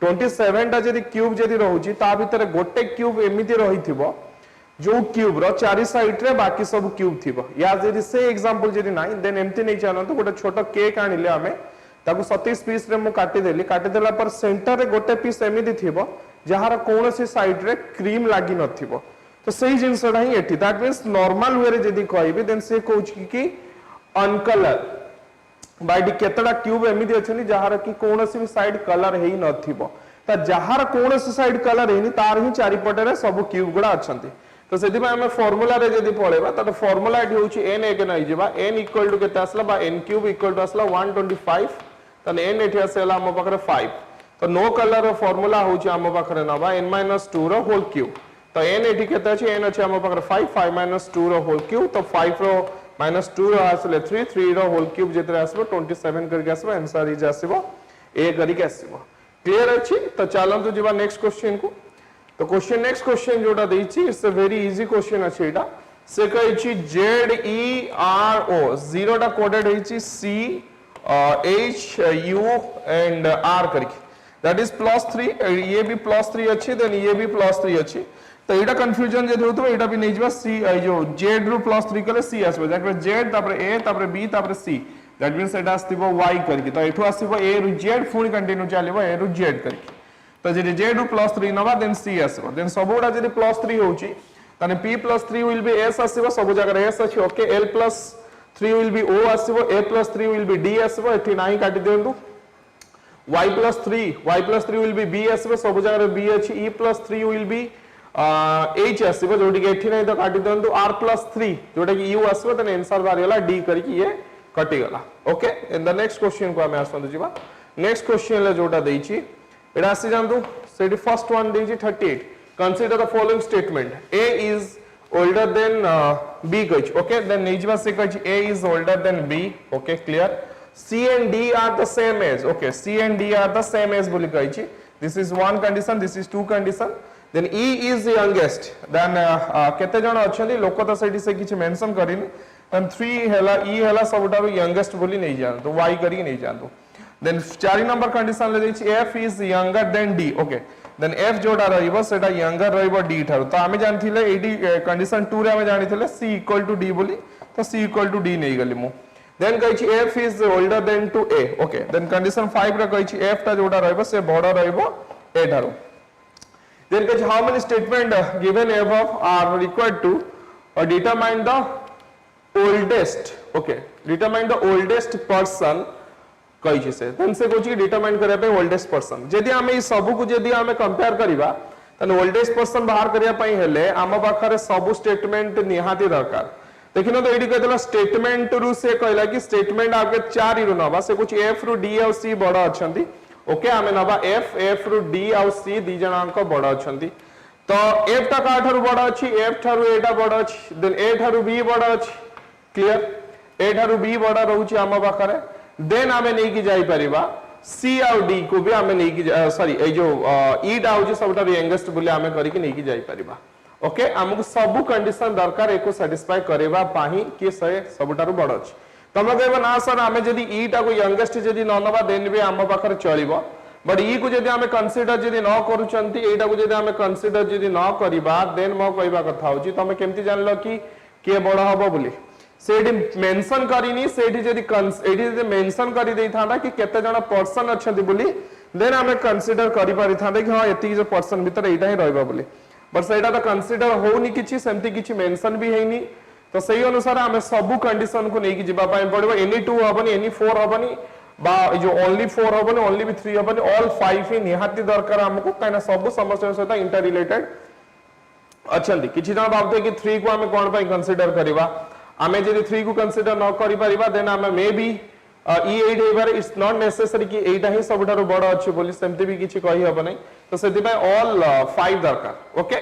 [SPEAKER 2] 27 टा जदी क्यूब जदी रहुची ता भीतर गोटे क्यूब एमिति रहिथिबो जो क्यूब रो चारि साइड रे बाकी सब क्यूब थिबो। या जदी से एग्जांपल जदी नाही देन एमति नहीं चलो तो गोटे छोटो केक आनिले हमें ताकू 27 पीस रे मु काटी देली। काटी देला पर सेंटर रे गोटे पीस एमिति थिबो जहार कोनोसी साइड रे क्रीम लागी नथिबो। तो सही जिनसटा ही एठी दैट मींस नॉर्मल वे रे जदी कहबी देन से कहूछ कि अनकलर बाइडी केतडा क्यूब एमिति अछनी जहार कि कोनोसी भी साइड कलर हेई नथिबो। ता जहार कोनोसी साइड कलर हेनी तार ही चारि पटे रे सब क्यूब गुडा अछंती। तो सेदि में हम फार्मूला रे जदी पळेबा ता फार्मूला एठी होची n एक नै जेबा n इक्वल टू केते आसला बा n क्यूब इक्वल टू आसला 125 तने n एठी आसेला हम पाखरे 5। तो नो कलर रो फार्मूला होची हम पाखरे नबा n - 2 रो होल क्यूब। तो n एठी केते अछि n अछि हम पाखरे 5 5 - 2 रो होल क्यूब। तो 5 रो -2 रो आसले 3 3 रो होल क्यूब जेतरे आसबो 27 करके आसबो। आंसर इज आसीबो a करके आसीबो। क्लियर अछि। तो चलंतु जिबा नेक्स्ट क्वेश्चन को। तो क्वेश्चन नेक्स्ट क्वेश्चन जोटा देछि it's a very easy question अछि। एटा से कहछि z e r o 0 टा कोडेड हेछि c h u and r करके दैट इज +3। ये भी +3 अछि देन ये भी +3 अछि। तो एटा कंफ्यूजन जे होतो एटा भी नै जबा c जो z रो +3 कले c आसबो दैट z तापर a तापर b तापर c दैट मींस एटा आस्तिबो y करके। तो एठो आसीबो a रो z फुणी कंटिन्यू चलेबो a रो z करके। तो जे z रो +3 नबा देन c आसीबो देन सबोडा जे +3 होउची तने p + 3 विल बी s आसीबो सब जगह s अछि। Okay, l + 3 will be o आसीबो a + 3 विल बी d आसीबो। एठी नाही काटि देंतु y + 3 विल बी b आसीबो सब जगह b अछि। e + 3 विल बी h आसीबो जोटी के एठी नै तो काटि देंतु r + 3 जोटा कि u आसीबो तने आंसर बारी होला d करके ये कटि गला। Okay, in the next question को हम आसंतु जिबा। नेक्स्ट क्वेश्चन ले जोटा देछि एटा आसी जानतु सेठी फर्स्ट वन देछि 38 consider the following statement a is older than b कहछि। ओके, देन नेजिबा से कहछि a is older than b। Okay, clear. c and d are the same age। Okay, c and d are the same age बोली कहछि। This is one condition, this is two condition. Then e is the youngest then केते जण अछंती लोक तो सेठी से किछ mention करिनि then 3 हैला e हैला सबटारो यंगेस्ट बोली नै जान तो y करी नै जान। देन 4 नंबर कंडीशन ले दैछि f is younger than d। Okay, then f जोडा रहइबो सेटा यंगर रहइबो d थारु। तो आमे जानथिले एडी कंडीशन 2 रे आमे जानिथिले c इक्वल टू d बोली तो c इक्वल टू d नै गली मु। देन कहछि f is older than to a। Okay, then condition 5 रे कहछि f ता जोडा रहइबो से बडो रहइबो a थारु। Then how many statements given above are required to determine the oldest okay determine the oldest person कही से देन से कहूँ डिटरमाइन करने पे ओल्डेस्ट पर्सन जदि आम सब को जदि आम कंपेयर करवा तने ओल्डेस्ट पर्सन बाहर करने हेले आम पाखे सब स्टेटमेंट निहाती दरकार देखिन तो ये कहला स्टेटमेंट रु से कहला कि स्टेटमेंट आगे 4 रु नवा से कुछ एफ रु डी और सी बड़ अच्छी ओके आम नवा एफ रु डी और सी दी जनाक बड़ अच्छी तो एफ टा का ठारू बड़ अच्छी एफ ठारू एटा बड़ अच्छी देन ए ठारू बी बड़ अच्छी क्लियर ए ठारू बी बड़ रहउची आम पाखरे देन आमे नहीं की जाई परिबा सी और डी को भी आमे नहीं की सॉरी ए जो ई टा होची सबटा यंगेस्ट बोले आमे करी की नहीं की जाई परिबा ओके हमको सब कंडीशन दरकार एको सैटिस्फाई करेबा पाही कि से सबटारू बड़ अछि तमे कहबा ना सर आमे जदी ई टा को यंगेस्ट जदी न नबा देन भी आम पाखरे चलिबो बट ई को जदी आमे कंसीडर जदी न करूचंती एटा को जदी आमे कंसीडर जदी न करिबा देन मो कहबा कथा होची तमे केमति जानलो कि के बड़ हबो बोली सेठी मेंशन करिनी सेठी जदी एठी जदी मेंशन करि देई थांदा कि केते जण पर्सन अछंती बोली देन आमे कंसीडर करि पारि थांदे कि हां एती जो पर्सन भीतर एटा ही रहबा बोली बट सेटा तो कंसीडर होनी किछि सेमति किछि मेंशन भी हेनी तो सही अनुसार आमे सब कंडीशन को नेकी जिबा पाए पड़बो एनी 2 हबनी एनी 4 हबनी बा जो ओनली 4 हबनी ओनली भी 3 हबनी ऑल 5 ही निहाती दरकार हमको काना सब समस्या सहित इंटर रिलेटेड अछंती किछि जण भाबते कि 3 को आमे कोन पई कंसीडर करिवा आमे जदि 3 को कंसीडर न करि परिबा देन आमे मे बी ई8 हेबार इट्स नॉट नेसेसरी कि एटा ही सबठारो बड़ अछि बोली सेमति भी किछि कहि हबो नै तो सेति पय ऑल 5 दरकार ओके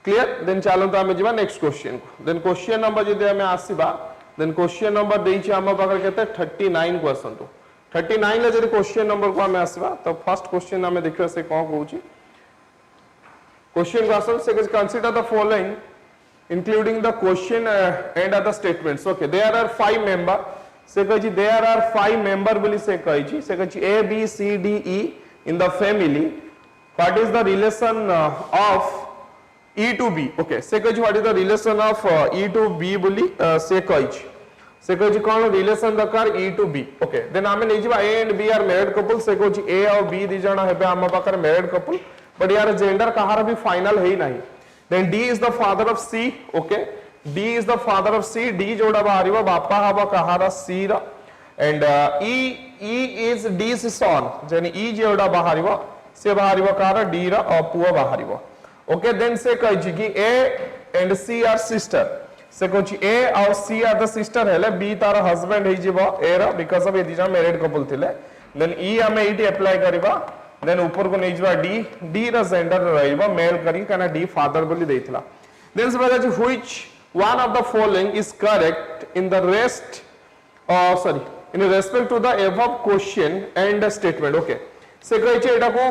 [SPEAKER 2] क्लियर देन चलो तो आमे जिबा नेक्स्ट क्वेश्चन को देन क्वेश्चन नंबर जदि आमे आसीबा देन क्वेश्चन नंबर देछि हम पाखर केते 39 क्वेश्चन तो 39 ले जदि क्वेश्चन नंबर को आमे आसीबा तो फर्स्ट क्वेश्चन आमे देखियो से कोन कहूची क्वेश्चन क्वेश्चन से consider the following including the question and other statements okay there are 5 member se kahi there are 5 member boli se kahi a b c d e in the family what is the relation of e to b okay se kahi what is the relation of e to b boli se kahi kon relation dakar e to b okay then ame nei jiba a and b are married couple se kahi a और b di jana hebe amma pakar married couple but यार gender kahar bhi final है ही नहीं then d is the father of c okay d is the father of c d जोड़ा बाहरिबो बापा हबो कहारा c रा and e is d is son जने e जोड़ा बाहरिबो से बाहरिबो कहारा d रा और पुओ बाहरिबो okay then से कहि छी कि a and c are sister से कहि छी a और c are the sister हेले b तार husband हे जिवो a रा because of A दिजा married couple थिले then e हमें इटी अप्लाई करबा देन ऊपर को नहीं जवा डी रा जेंडर रहइबो मेल करी कना डी फादर बोली देथिला देन से बता which one of the following is correct in the rest sorry in respect to the above question and statement okay से कहै छै एटा को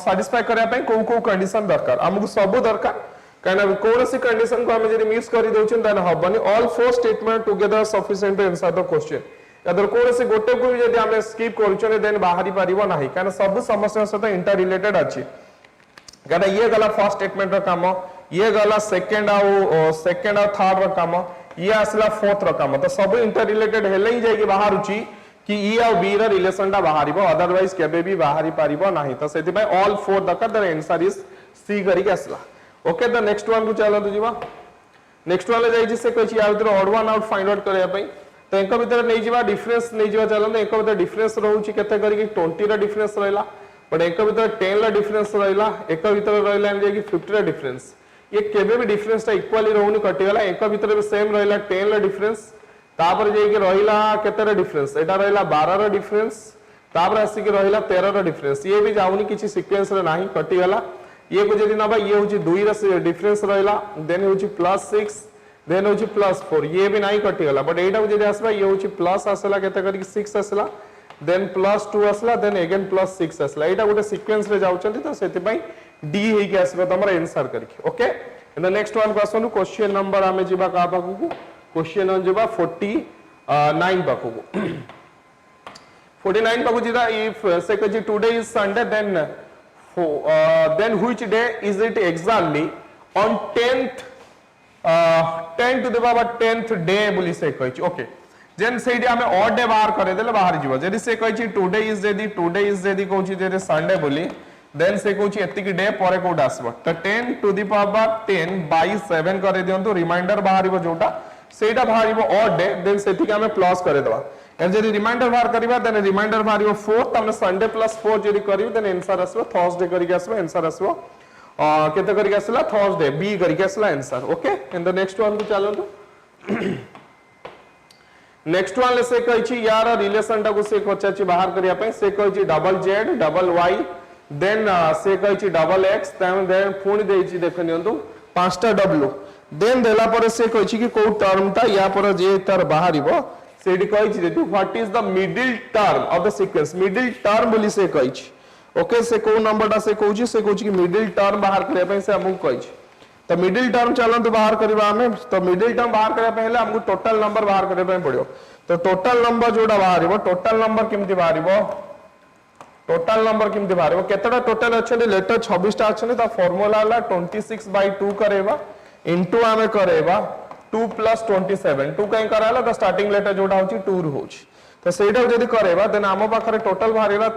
[SPEAKER 2] सैटिस्फाई करया पे को कंडीशन दरकार हमकु सब दरकार कना कोनसी कंडीशन को हम जदि मिस करि दोछन देन हबनी all 4 statement together sufficient to answer the question other कोन से गोटे को यदि हम स्किप करूछने देन बाहरी परिबो नाही कारण सब समस्या सहित इंटर रिलेटेड अछि कारण ये गला फर्स्ट स्टेटमेंट रो काम ये गला सेकंड और थर्ड रो काम ये असला फोर्थ रो काम तो सब इंटर रिलेटेड हेले ही जाई बाहरुची कि ई और बी रो रिलेशन टा बाहरिबो अदरवाइज केबे भी बाहरी परिबो नाही तो सेति भाई ऑल फोर दकर द आंसर इज सी करी के असला ओके द नेक्स्ट वन को चलो जीवा नेक्स्ट वाले जाई जी से कहछि आ भीतर odd one out find out करया पई तो एक भीतर नहीं जीवा डिफरेंस नहीं जीवा चलो एक भीतर डिफरेंस रहउची केते करी कि 20 रा डिफरेंस रहला बट एक भीतर 10 रा डिफरेंस रहला एक भीतर रहला हम जे कि 50 रा डिफरेंस ये केबे भी डिफरेंस टा इक्वली रहउनी कटि गला एक भीतर भी सेम रहला 10 रा डिफरेंस तापर जे कि रहला केते रा डिफरेंस एटा रहला 12 रा डिफरेंस तापर आसी कि रहला 13 रा डिफरेंस ये भी जाउनी किछि सीक्वेंस रे नाही कटि गला ये को जदी नबा ये होची 2 रा डिफरेंस रहला देन होची +6 देन होची +4 ये भी नहीं कटि गला बट एटा जदी आसबा ये होची प्लस आसला केते करी 6 आसला देन +2 आसला देन अगेन +6 आसला एटा गोटे सीक्वेंस रे जाउचंती तो सेति पई डी हे के आसबा तमरा आंसर करिक okay in the next one question question number हमें जिबा का पाकु को क्वेश्चन नंबर जिबा 49 पाकु को 49 पाकु जिदा इफ से कजी today is Sunday then which day is it exactly on 10th 10 to the power 10th day बोली से कहै छी ओके जेन सेडी हमें ऑड डे बाहर करे देले बाहर जीव जदी से कहै छी टुडे इज जदी कहै छी जे संडे बोली देन से कहै छी एतिकी डे परे कोड आसबो तो 10 to the power 10 by 7 करे दियंतो रिमाइंडर बाहरिबो जोटा सेटा बाहरिबो ऑड डे देन सेठी के हमें प्लस करे दवा एंड जदी रिमाइंडर बाहर करबा देन रिमाइंडर बाहरिबो 4 तमने संडे प्लस 4 जदी करियो देन आंसर आसबो थर्सडे करिके आसबो आंसर आसबो केते करिके आसला थर्सडे बी करिके आसला answer okay in the next one को चलंतु नेक्स्ट वन ले से कहिछि यार रिलेशन टा को से पचाछि बाहर करिया पे से कहिछि double Z double Y then से कहिछि डबल एक्स देन पुणी देछि देखनियंतु पांचटा डब्ल्यू देन देला पर से कहिछि कि को टर्म ता या पर जे तार बाहरिबो सेडी कहिछि जेतु what is the middle term of the sequence middle term बोली से कहिछि ओके से को नंबर ता से कहछि कि मिडिल टर्म बाहर करिया पे से हमहु कहिछि तो मिडिल टर्म चलंतु बाहर करबा हमें तो मिडिल टर्म बाहर करबा पहले हमहु टोटल नंबर बाहर करबा पड़ियो तो टोटल नंबर जोडा बाहरिबो टोटल नंबर केमति बाहरिबो टोटल नंबर केमति बाहरिबो केतडा टोटल अछि लेटर 26 टा अछि त फार्मूला हला 26/2 करेबा इनटू हमें करेबा 2 + 27 2 कहीं कराला तो स्टार्टिंग लेटर जोडा होची 2 होची तो सेटा जदी करेबा देन आमो पाखरे टोटल बाहरिला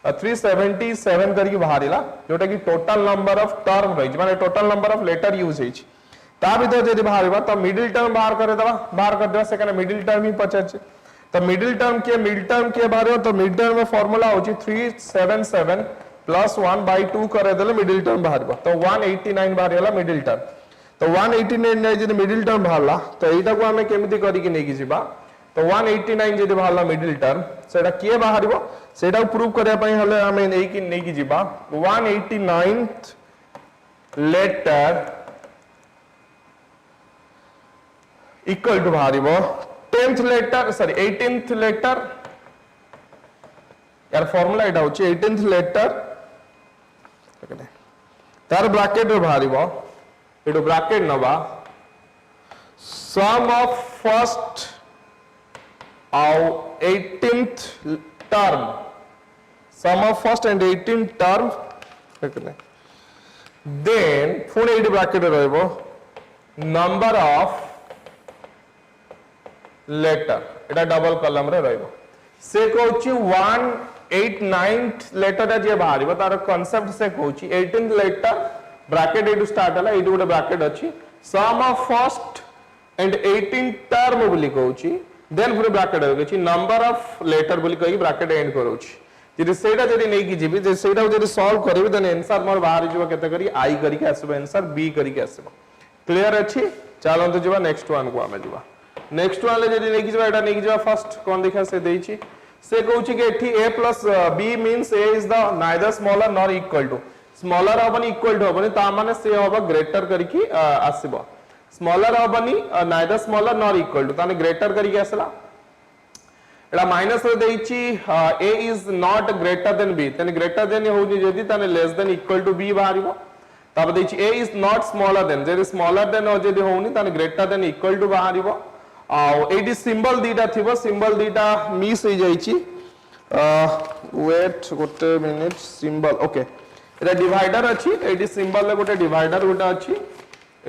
[SPEAKER 2] 377 करके बाहरिला जोटा कि टोटल नंबर ऑफ टर्म रही माने total number of letter use होई ता भीतर जदी बाहरिबा तो मिडिल टर्म बाहर कर देबा से कने मिडिल टर्म ही पचाचे तो मिडिल टर्म के बाहर तो मिड टर्म में फार्मूला होची 377 + 1/2 करे देले मिडिल टर्म बाहरिबा तो 189 बाहरिला मिडिल टर्म तो 189 नै जदी मिडिल टर्म बाहरला तो एटा को हमें केमिति करी कि नै कि जिबा तो 189 जदी बाहरला मिडिल टर्म सेटा किए बाहरिबो सेटा प्रूव करया पई हले हमें नै कि जिबा 189th लेटर इक्वल टू बाहरिबो 10th letter sorry 18th letter यार फार्मूला एटा होची 18th लेटर तार ब्रैकेट रे बाहरिबो एटो ब्रैकेट नबा सम ऑफ फर्स्ट और 18th term sum of first and 18th term then full 8 bracket रहइबो number of letter Etah double column रे रहइबो से कहउची 189th लेटर जे बाहरिबो तार कांसेप्ट से कहउची 18th लेटर ब्रैकेट एटू स्टार्ट हला एटू गोटे ब्रैकेट अछि sum of first and 18th term बोली कहउची then पूरे bracket होगी नंबर ऑफ लेटर बोली कही ब्रैकेट एंड करूची जदी सेटा जदी नै कि जिबी जे सेटा जदी सॉल्व करबी देन आंसर मोर बाहर जिवो केते करी आई करी के आसबो आंसर बी करी के आसबो क्लियर अछि चलंतु जिवो नेक्स्ट वन को हमें जिवो नेक्स्ट वन ले जदी नै कि जिवो एटा नै कि जिवो फर्स्ट कोन देखा से देइची से कहउची कि एठी a + b means a is the neither smaller nor equal to smaller हबनी इक्वल टू हबनी ता माने से हबो ग्रेटर करी की आसीबो स्मॉलर हबनी neither smaller nor equal to ताने ग्रेटर करी के आसला एटा माइनस रे देइची a is not greater than b ताने ग्रेटर देन होनी जदी ताने less than equal to b बाहरिबो तब देइची a is not smaller than जदी स्मॉलर देन हो जदी होनी ताने ग्रेटर देन इक्वल टू बाहरिबो आ एडी सिंबल दीटा थिबो सिंबल दीटा मिस हो जाइची वेट गोटे मिनिट सिंबल ओके एटा डिवाइडर अछि एडी सिंबल ले गोटे डिवाइडर गोटे अछि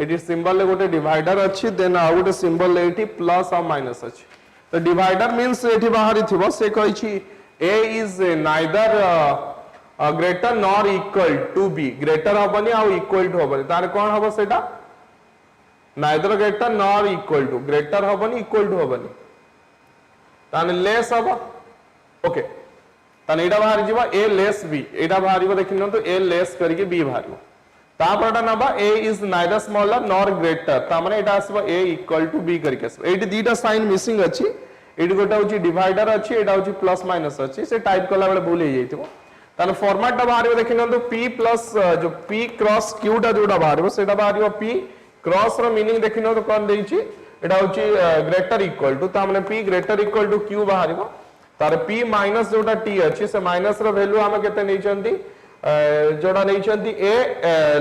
[SPEAKER 2] एटी सिंबल ले गोटे डिवाइडर अछि देन आ गोटे सिंबल ले एटी प्लस और माइनस अछि तो डिवाइडर मींस एटी बाहरी थिबो से कहै छी a is neither greater nor equal to b greater हबनी आ इक्वल टू हबनी तार कोन हबो सेटा neither greater nor equal to greater हबनी इक्वल टू हबनी ताने लेस हबो ओके ताने एटा बाहरी जिबा a लेस b एटा बाहरीबो देखिन तो a लेस करके b बाहरीबो तापरटा नबा a is neither smaller nor greater ता माने एटा आसबो a इक्वल टू b करके आसबो एटी दीटा साइन मिसिंग अछि एटी गोटा होची डिवाइडर अछि एटा होची प्लस माइनस अछि से टाइप कला बेले भूल हे जइतिबो ताने फॉर्मेट ता बाहरिबो देखिनंतु p प्लस जो p क्रॉस q टा जोटा बाहरिबो सेटा बाहरिबो p क्रॉस रो मीनिंग देखिनंतु कोन देइछि एटा होची ग्रेटर इक्वल टू ता माने p greater equal to q बाहरिबो तार p माइनस जोटा t अछि से माइनस रो वैल्यू हम केते नै चंती जोड़ा नहीं चंती a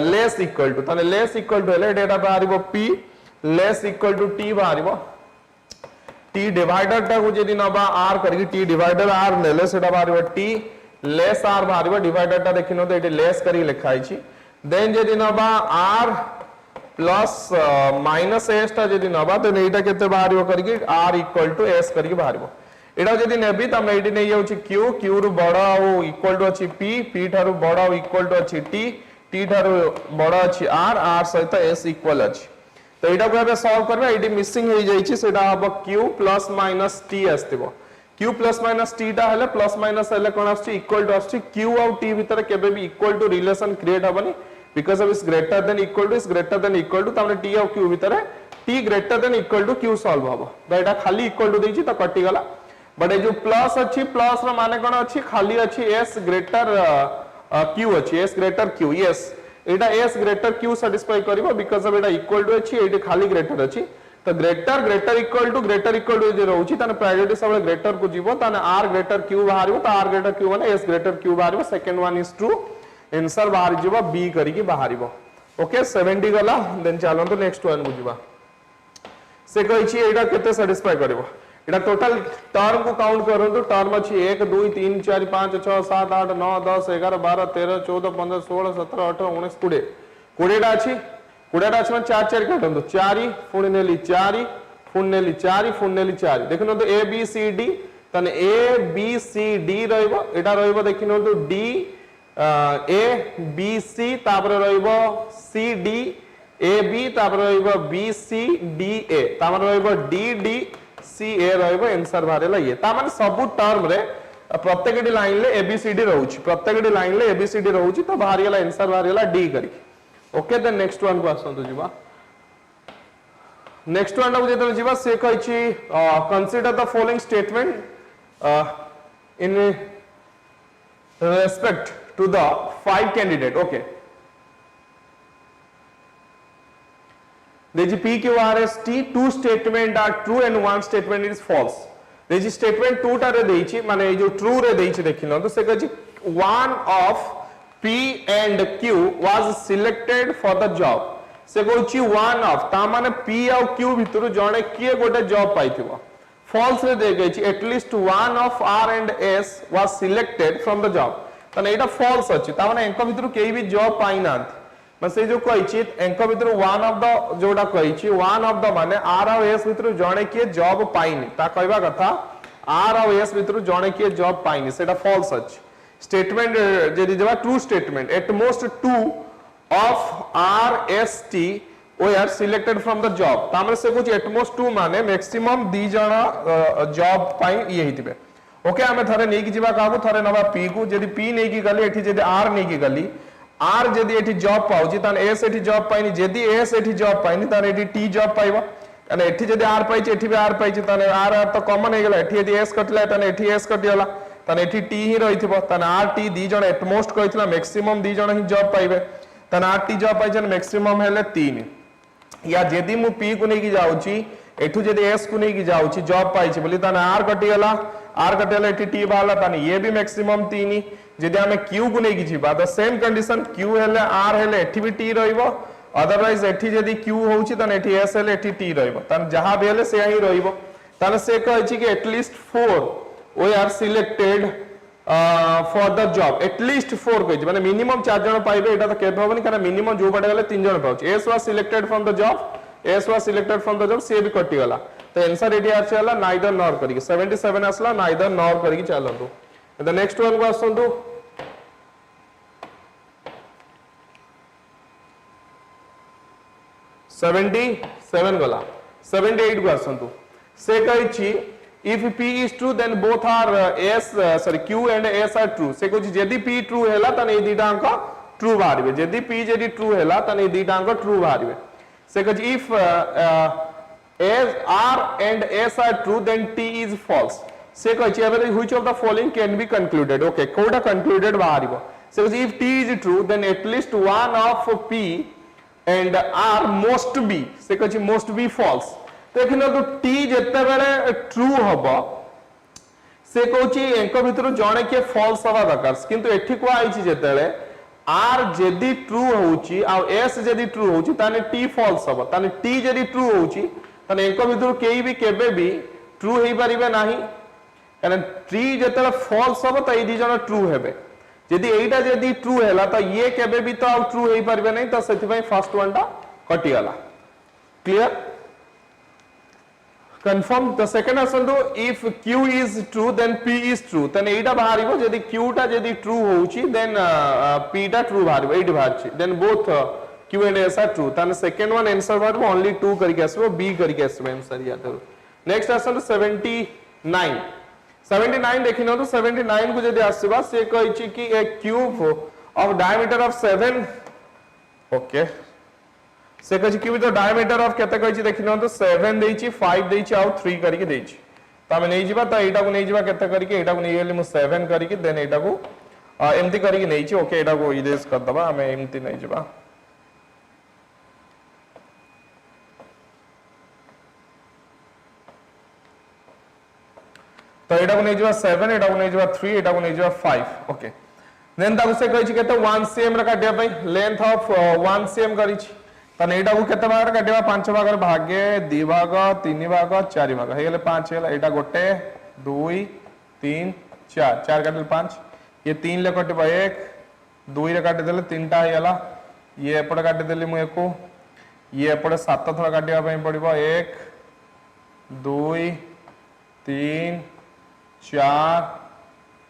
[SPEAKER 2] लेस इक्वल टू ताने लेस इक्वल टू हेले डेटा बाहरिबो p less equal to t बाहरिबो t डिवाइडर टा को जदी नबा r करके t डिवाइडर r नेले सेटा बाहरिबो t लेस r बाहरिबो डिवाइडर टा देखिनो तो एटे लेस करी लिखाई छी देन जदी नबा r प्लस माइनस s टा जदी नबा तो एटा केते बाहरिबो करके r इक्वल टू s करके बाहरिबो एटा जदी नेबी त एटी नै जाउची q q रु बड़ आ इक्वल टू अछि p p थारु बड़ आ इक्वल टू अछि t t थारु बड़ अछि r r सहित s इक्वल अछि तो एटा को एबे सॉल्व करबा एटी मिसिंग हो जाई छी सेटा हबो q प्लस माइनस t आस्तिबो q प्लस माइनस t टा हले प्लस माइनस हले कोन आछी इक्वल टू आछी q और t भीतर केबे भी इक्वल टू रिलेशन क्रिएट हबनी because of is greater than equal to तामे t और q भीतर t greater than equal to q solve हबो तो एटा खाली इक्वल टू देछि तो कटि गला बट ए जो प्लस अछि प्लस रो माने कोन अछि खाली अछि s ग्रेटर q अछि s ग्रेटर q यस एटा s ग्रेटर q सैटिस्फाई करिवो बिकॉज़ ऑफ एटा इक्वल टू अछि एटा खाली ग्रेटर अछि तो ग्रेटर इक्वल टू जे रहउछि तने प्रायोरिटी सब ग्रेटर को जीवो तने r ग्रेटर q बाहरिवो तो r ग्रेटर q माने s ग्रेटर q बाहरिवो second one is true answer बाहर जीवो b करी के बाहरिवो ओके 70 गला देन चलो तो नेक्स्ट वन बुझिबा से कहै छी एटा केते सैटिस्फाई करिवो एटा टोटल टर्म को काउंट करंतु टर्म अछि 1 2 3 4 5 6 7 8 9 10 11 12 13 14 15 16 17 18 19 20 20 टा अछि 20 टा अछि में 4 4 काटंतु 4 पुणी नेली 4 पुणी नेली 4 पुणी नेली 4 देखिनो तो a b c d तने a b c d रहइबो एटा रहइबो देखिनो तो d a b c तापर रहइबो c d a b तापर रहइबो b c d a तापर रहइबो d d c a रहइबो आंसर बाहरेला ये ता माने सब टर्म रे प्रत्येकटी लाइन ले abcd रहउची प्रत्येकटी लाइन ले abcd रहउची तो बाहरिला आंसर बाहरिला d करी ओके देन नेक्स्ट वन को आसंतु जीवा नेक्स्ट वन को जेतल जीवा से कहै छी consider the following statement in respect to the 5 candidate okay देजी p q r s t two statement are true and one statement is false देजी statement 2 टा रे देइछि माने ए जो true रे देइछि देखिनो तो से कहछि one of p and q was selected for the job से कहछि one of ता माने p और q भितरु जणे किए गोटे जॉब पाइथिबो false रे दे गछि at least one of r and s was selected from the job तने एटा false अछि ता माने एंको भितरु केही भी जॉब पाइ नांत से जो कहिछि एंको भितर वन ऑफ द जोडा कहिछि वन ऑफ द माने आर और एस भितर जणे के जॉब पाइनी ता कहबा कथा आर और एस भितर जणे के जॉब पाइनी सेटा फॉल्स अछि स्टेटमेंट जदि देबा true statement at most 2 of R S T they are selected from the job तामरे से कुछ एट मोस्ट 2 माने मैक्सिमम 2 जणा जॉब पाइ ये हितबे ओके हमें थरे नै कि जिबा काबू थरे नबा पी को जदि पी नै कि गली एठी जदि आर नै कि गली आर जदि एठी जॉब पाउची तान एस एठी जॉब पाइनी जदि एस एठी जॉब पाइनी तान एठी टी जॉब पाइबो तान एठी जदि आर पाइची एठी भी आर पाइची तान आर आर तो कॉमन हे गेला एठी यदि एस कटला तान एठी एस कटियला तान एठी टी ही रहिथिबो तान आर टी दी जण एट मोस्ट कहितला मैक्सिमम दी जण ही जॉब पाइबे तान आर टी जॉब पाइछन मैक्सिमम हेले 3 या जदि मु पी को नै कि जाउची एठु जदि एस को नै कि जाउची जॉब पाइची बोली तान आर कटियला एठी टी बाला तान ये भी मैक्सिमम 3 जदि हमें q को नै कि जिबा द सेम कंडीशन q हेले r हेले एठी भी t रहइबो अदरवाइज एठी जदि q होउची तन एठी s हेले एठी t रहइबो तन जहां भी हेले से ही रहइबो तन से कहछि कि at least 4 we are selected for the job at least 4 कहछि माने मिनिमम 4 जण पाइबे एटा त केबे होबनी कारण मिनिमम जो बाटे गले 3 जण पाउची s was selected from the job से भी कटि गला तो आंसर एटी आछला नाइदर नॉर करी 77 आसला नाइदर नॉर करी चलंतु द नेक्स्ट वन को आसंतु 77 गला 78 को आसंतु से कहिछि if p is true then both are q and s are true से कहिछि यदि p true हैला तने ए दीटा अंक ट्रू बाहरिबे यदि p यदि ट्रू हैला तने ए दीटा अंक ट्रू बाहरिबे से कहिछि if as r and s are true then t is false से कहिछि every which of the following can be concluded okay कोडा कंक्लूडेड बाहरिबो से कहिछि if t is true then at least one of p and r must be से कहिछि must be false देखिनो तो t जत्ते बेले ट्रू हबो से कहिछि एंको भितर जणे के फॉल्स हवा दरकार किंतु एठी को आइछि जतेले r जदि ट्रू होउछि आ s जदि ट्रू होउछि ताने t फॉल्स हबो ताने t जदि ट्रू होउछि ताने एंको भितर केही भी केबे भी ट्रू हेइ परिबे नाही कारण t जतेले फॉल्स हबो त ए दि जण ट्रू हेबे यदि एटा यदि ट्रू हैला त ये केबे भी तो ट्रू हेइ परिबे नाही त सेति पई फर्स्ट वन ता कटि गला clear confirm the second assunto if q is true then p is true then एटा बाहरिबो यदि q टा यदि ट्रू होउची then p टा true बाहरिबो Etah बाहरची then both Q and A answer true ताने सेकंड वन आंसर बार only 2 करके आसबो B करके आसबो answer या तो नेक्स्ट आंसर 79 79 देखिनो तो 79 को जदि आसीबा से कहै छी कि a cube of diameter of 7 okay से कहै छी क्यूब द डायमीटर ऑफ केते कहै छी देखिनो तो 7 देइ छी 5 देइ छी आ 3 करके देइ छी तो हमें नहीं जीवा तो एटा को नहीं जीवा केते करके एटा को नहीं गेली मु 7 करके देन एटा को एमती करके नहीं छी ओके एटा को इरेज कर दबा हमें एमती नहीं जीवा तो एटा को नहीं जीवा 7 एटा को नहीं जीवा 3 एटा को नहीं जीवा 5 ओके देन ताको से कहै छी केते 1 cm रा काटिया पई लेंथ ऑफ 1 cm करी छी तने एटा को केते भाग रा काटिया 5 भाग रे भागे 2 भाग 3 भाग 4 भाग हे गेले 5 हेला एटा गोटे 2 3 4 4 काटिले 5 ये 3 ले कटबा 1 2 रे काटि देले 3 टा हेला ये एपटे काटि देली मु एको ये एपटे 7 थरा काटिया पई पड़िबो 1 2 3 4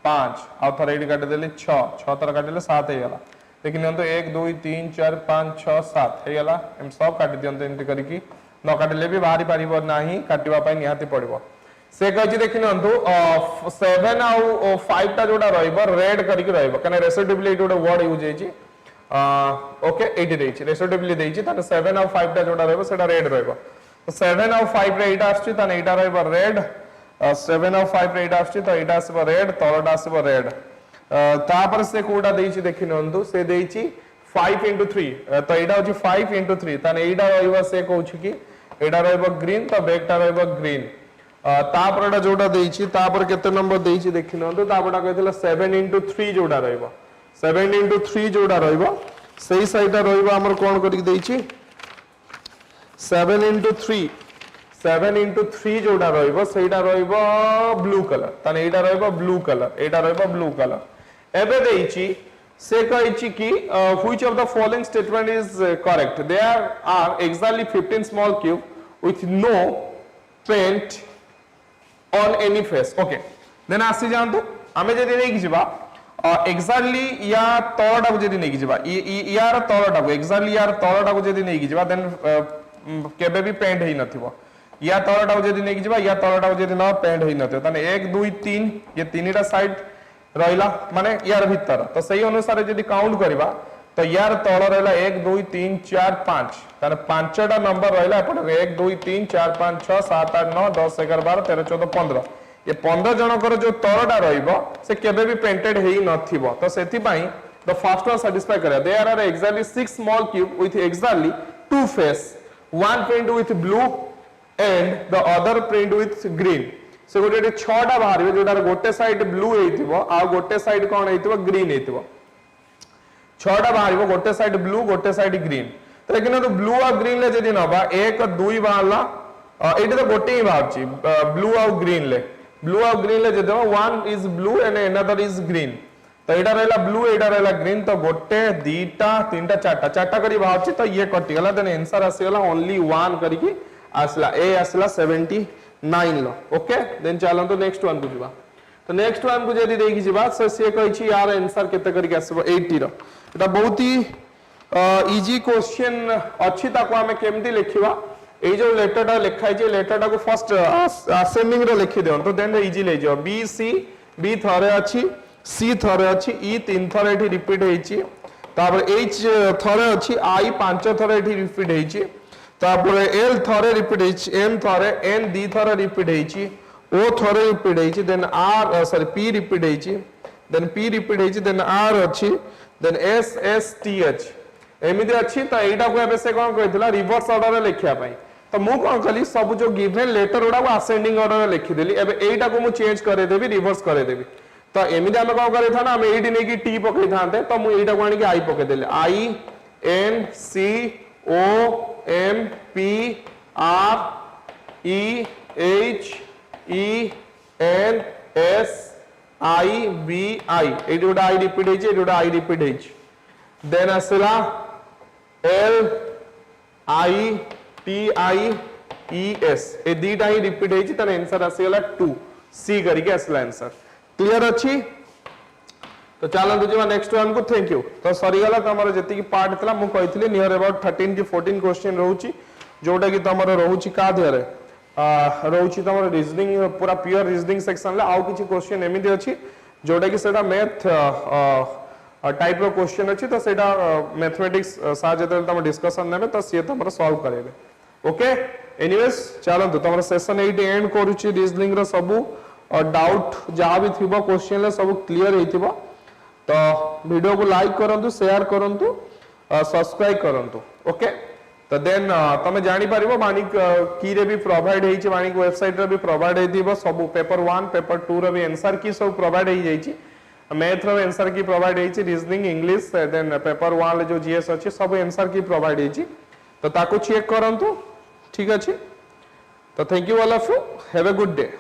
[SPEAKER 2] 5 आ थरा एडी काटि देली 6 6 थरा काटिले 7 हे गेला लेकिन तो 1 2 3 4 5 6 7 हे गेला हम सब काटि दियंत एंटी करिकी न काटिले भी बाहरी परिबो नाही काटिबा पई निहाती पड़िबो से कहछि देखिनंतु 7 आउ 5 टा जोडा रहइबो रेड करिक रहइबो कने रेसिडिवली एटी गोटे वर्ड यूज हेछि ओके एटी देछि रेसिडिवली देछि ताने 7 आउ 5 टा जोडा रहइबो सेटा रेड रहइबो तो 7 आउ 5 रे एटा आछि ताने एटा रहइबो रेड 7 आउ 5 रे एटा आछि तो एटा आसीबो रेड तळटा आसीबो रेड तापर से कोडा देछि देखिनंतु से देछि 5 into 3 तो एटा होछि 5 into 3 ताने एटा रहइबो से कहछि कि एटा रहइबो ग्रीन तो बैकटा रहइबो ग्रीन तापर एटा जोडा देछि तापर केते नंबर देछि देखिनंतु तापरटा कहथिला 7 into 3 जोडा रहइबो 7 into 3 जोडा रहइबो सेही साइडा रहइबो हमर कोन करि देछि 7 into 3 जोडा रहइबो सेटा रहइबो ब्लू कलर ताने एटा रहइबो ब्लू कलर एटा रहइबो ब्लू कलर एबे देछि से कहिछि कि which of the following statement is correct there are exactly 15 small cube with no paint on any face okay then आसी जानतो हमें जदि नै किजिबा एक्जैक्टली या तळटा को जदि नै किजिबा यार तळटा को एक्जैक्टली यार तळटा को जदि नै किजिबा देन केबे भी पेंट हेइ नथिबो या तळटा को जदि नै किजिबा या तळटा को जदि न पेंट हेइ नथिबो तने 1 2 3 ये तीनटा साइड रहिला माने यार भीतर तो सही अनुसार जदि काउंट करबा तो यार तळ रहला 1 2 3 4 5 ताने पांचटा नंबर रहला एपटे 1 2 3 4 5 6 7 8 9 10 11 12 13 14 15 ये 15 जनकर जो तळटा रहइबो से केबे भी पेंटेड हेइ नथिबो तो सेति पई द फर्स्ट वन सैटिस्फाई करे there are exactly 6 small cube with exactly 2 face one print with blue and the other print with green से गोटे 6टा बाहर जोटार गोटे साइड ब्लू हेइतिबो आ गोटे साइड कोन हेइतिबो ग्रीन हेइतिबो 6टा बाहर गोटे साइड ब्लू गोटे साइड ग्रीन तो लेकिन तो ब्लू और ग्रीन ले जदि नबा 1 2 बाहरला एटी तो गोटे ही बाहरची ब्लू और ग्रीन ले जदि 1 is blue and another is green तो एटा रहला ब्लू एटा रहला ग्रीन तो गोटे दीटा तीनटा चारटा करी बाहरची तो ये कटि गला देन आंसर आसीगला ओनली 1 करिकी आसला ए आसला 79 लो ओके देन चलन तो नेक्स्ट वन को जिबा तो नेक्स्ट वन को जदी देखि जिबा से कहै छी यार आंसर केते करिके आसबो 80 रो एटा बहुत ही इजी क्वेश्चन अछि ताको हमें केमती लिखिबा ए जो लेटरटा लिखाइ छै लेटरटा को फर्स्ट असेंडिंग रो लिखि देन तो देन इजी ले जो बी सी बी थरे अछि सी थरे अछि ई 3 थरे एठी रिपीट हेछि तापर एच थरे अछि आई 5 थरे एठी रिपीट हेछि तापर एल थरे रिपीट हेछि एम थरे एन दी थरे रिपीट हेछि ओ थरे रिपीट हेछि then R sorry P repeat हेछि देन पी रिपीट हेछि देन आर अछि then S S T H एमिति अछि त एटा को एबे से कोन कहितला रिवर्स ऑर्डर रे लिखिया पई तो मु कोन कली सब जो गिवन लेटर ओडा को असेंडिंग ऑर्डर रे लिखि देली एबे एटा को मु चेंज करे देबी रिवर्स करे देबी तो एमिति हम कोन करे था ना हम एडी नै की टी पकई थांते तो मु एटा को आनी की आई पके देले I N C O M P R E H E N S I B I एडी ओडा आई रिपीट हेछि एडी ओडा आई रिपीट हेछि देन असला L I T I E S A दीटा ही रिपीट हेछि तने आंसर आसीगला 2 सी करके असला आंसर क्लियर अछि तो चलतु जी नेक्स्ट वन को थैंक यू तो सरीगला तुम जी पार्ट था मुझे कही नियर अबाउट 13 कि 14 क्वेश्चन रोचे जोटा कि तुम रोचे क्या देहरे रोचे तुम रीजनिंग पूरा प्योर रीजनिंग सेक्शन आउ किसी क्वेश्चन एमती अच्छी जोटा कि मैथ टाइप रो क्वेश्चन अच्छी तो सेटा मैथमेटिक्स सार जो तुम डिस्कशन ने तो सी तुम सॉल्व करेंगे ओके एनीवेज चलतु तुम सेशन ये एंड करुच्ची रीजनिंग सबू डाउट जहाँ भी थी क्वेश्चन सब क्लीयर हो तो वीडियो को लाइक करंतु शेयर करंतु सब्सक्राइब करंतु ओके तो देन तुम जानी पारिबो वानिक की रे भी प्रोवाइड हेछि वानिक वेबसाइट रे भी प्रोवाइड हेतिबो सब पेपर 1 पेपर 2 रे भी आंसर की सब प्रोवाइड हे जाइछि मैथ रो आंसर की प्रोवाइड हेछि रीजनिंग इंग्लिश देन पेपर 1 ले जो जीएस अछि सब आंसर की प्रोवाइड हेछि तो ताको चेक करंतु ठीक अछि तो thank you all of you have a good day.